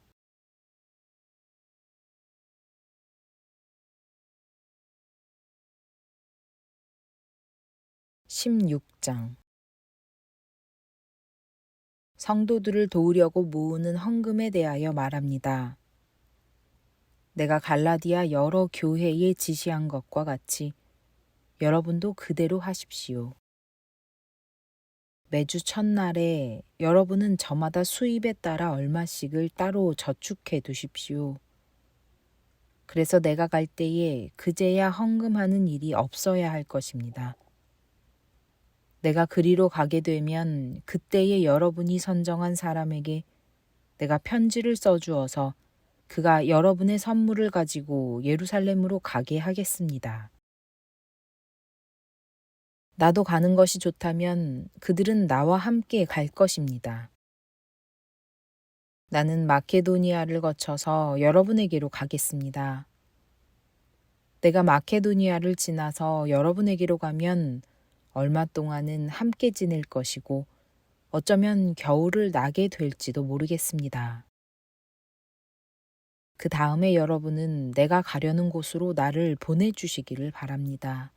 A: 16장 성도들을 도우려고 모으는 헌금에 대하여 말합니다. 내가 갈라디아 여러 교회에 지시한 것과 같이 여러분도 그대로 하십시오. 매주 첫날에 여러분은 저마다 수입에 따라 얼마씩을 따로 저축해 두십시오. 그래서 내가 갈 때에 그제야 헌금하는 일이 없어야 할 것입니다. 내가 그리로 가게 되면 그때에 여러분이 선정한 사람에게 내가 편지를 써주어서 그가 여러분의 선물을 가지고 예루살렘으로 가게 하겠습니다. 나도 가는 것이 좋다면 그들은 나와 함께 갈 것입니다. 나는 마케도니아를 거쳐서 여러분에게로 가겠습니다. 내가 마케도니아를 지나서 여러분에게로 가면 얼마 동안은 함께 지낼 것이고 어쩌면 겨울을 나게 될지도 모르겠습니다. 그 다음에 여러분은 내가 가려는 곳으로 나를 보내주시기를 바랍니다.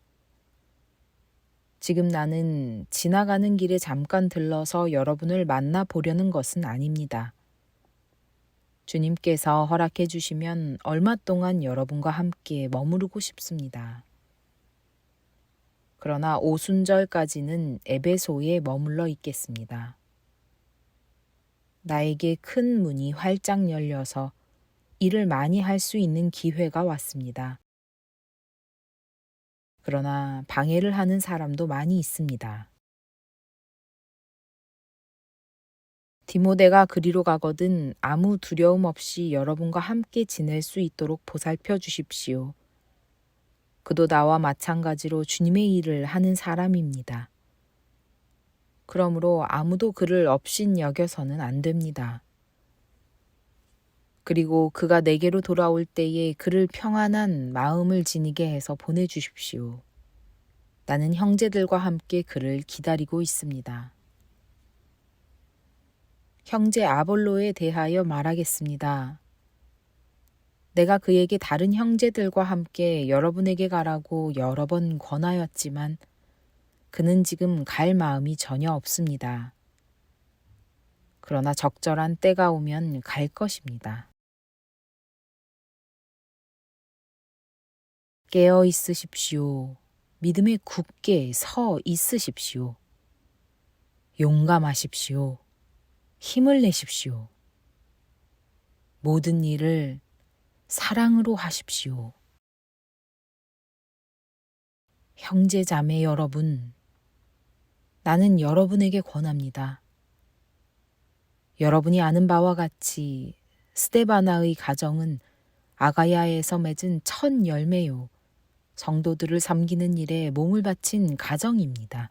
A: 지금 나는 지나가는 길에 잠깐 들러서 여러분을 만나보려는 것은 아닙니다. 주님께서 허락해 주시면 얼마 동안 여러분과 함께 머무르고 싶습니다. 그러나 오순절까지는 에베소에 머물러 있겠습니다. 나에게 큰 문이 활짝 열려서 일을 많이 할 수 있는 기회가 왔습니다. 그러나 방해를 하는 사람도 많이 있습니다. 디모데가 그리로 가거든 아무 두려움 없이 여러분과 함께 지낼 수 있도록 보살펴 주십시오. 그도 나와 마찬가지로 주님의 일을 하는 사람입니다. 그러므로 아무도 그를 업신 여겨서는 안 됩니다. 그리고 그가 내게로 돌아올 때에 그를 평안한 마음을 지니게 해서 보내주십시오. 나는 형제들과 함께 그를 기다리고 있습니다. 형제 아볼로에 대하여 말하겠습니다. 내가 그에게 다른 형제들과 함께 여러분에게 가라고 여러 번 권하였지만 그는 지금 갈 마음이 전혀 없습니다. 그러나 적절한 때가 오면 갈 것입니다. 깨어 있으십시오. 믿음에 굳게 서 있으십시오. 용감하십시오. 힘을 내십시오. 모든 일을 사랑으로 하십시오. 형제 자매 여러분, 나는 여러분에게 권합니다. 여러분이 아는 바와 같이 스데바나의 가정은 아가야에서 맺은 첫 열매요. 성도들을 섬기는 일에 몸을 바친 가정입니다.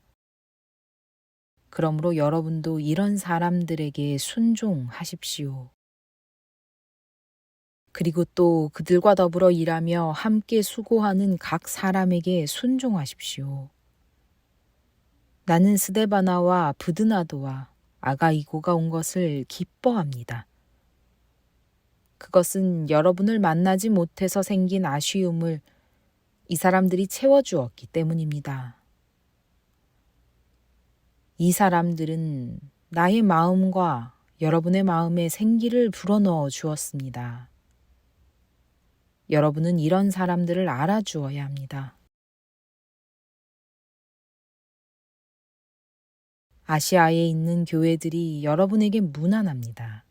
A: 그러므로 여러분도 이런 사람들에게 순종하십시오. 그리고 또 그들과 더불어 일하며 함께 수고하는 각 사람에게 순종하십시오. 나는 스데바나와 브드나도와 아가이고가 온 것을 기뻐합니다. 그것은 여러분을 만나지 못해서 생긴 아쉬움을 이 사람들이 채워주었기 때문입니다. 이 사람들은 나의 마음과 여러분의 마음에 생기를 불어넣어 주었습니다. 여러분은 이런 사람들을 알아주어야 합니다. 아시아에 있는 교회들이 여러분에게 문안합니다.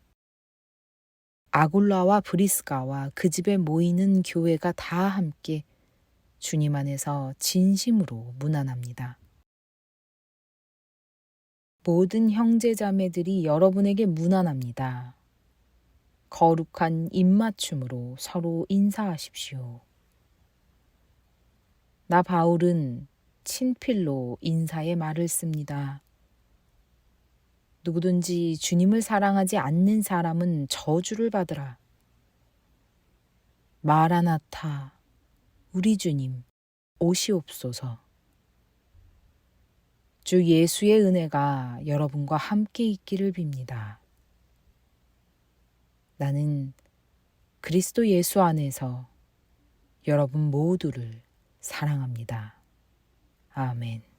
A: 아굴라와 브리스가와 그 집에 모이는 교회가 다 함께 주님 안에서 진심으로 문안합니다. 모든 형제자매들이 여러분에게 문안합니다. 거룩한 입맞춤으로 서로 인사하십시오. 나 바울은 친필로 인사의 말을 씁니다. 누구든지 주님을 사랑하지 않는 사람은 저주를 받으라. 마라나타, 우리 주님, 오시옵소서. 주 예수의 은혜가 여러분과 함께 있기를 빕니다. 나는 그리스도 예수 안에서 여러분 모두를 사랑합니다. 아멘.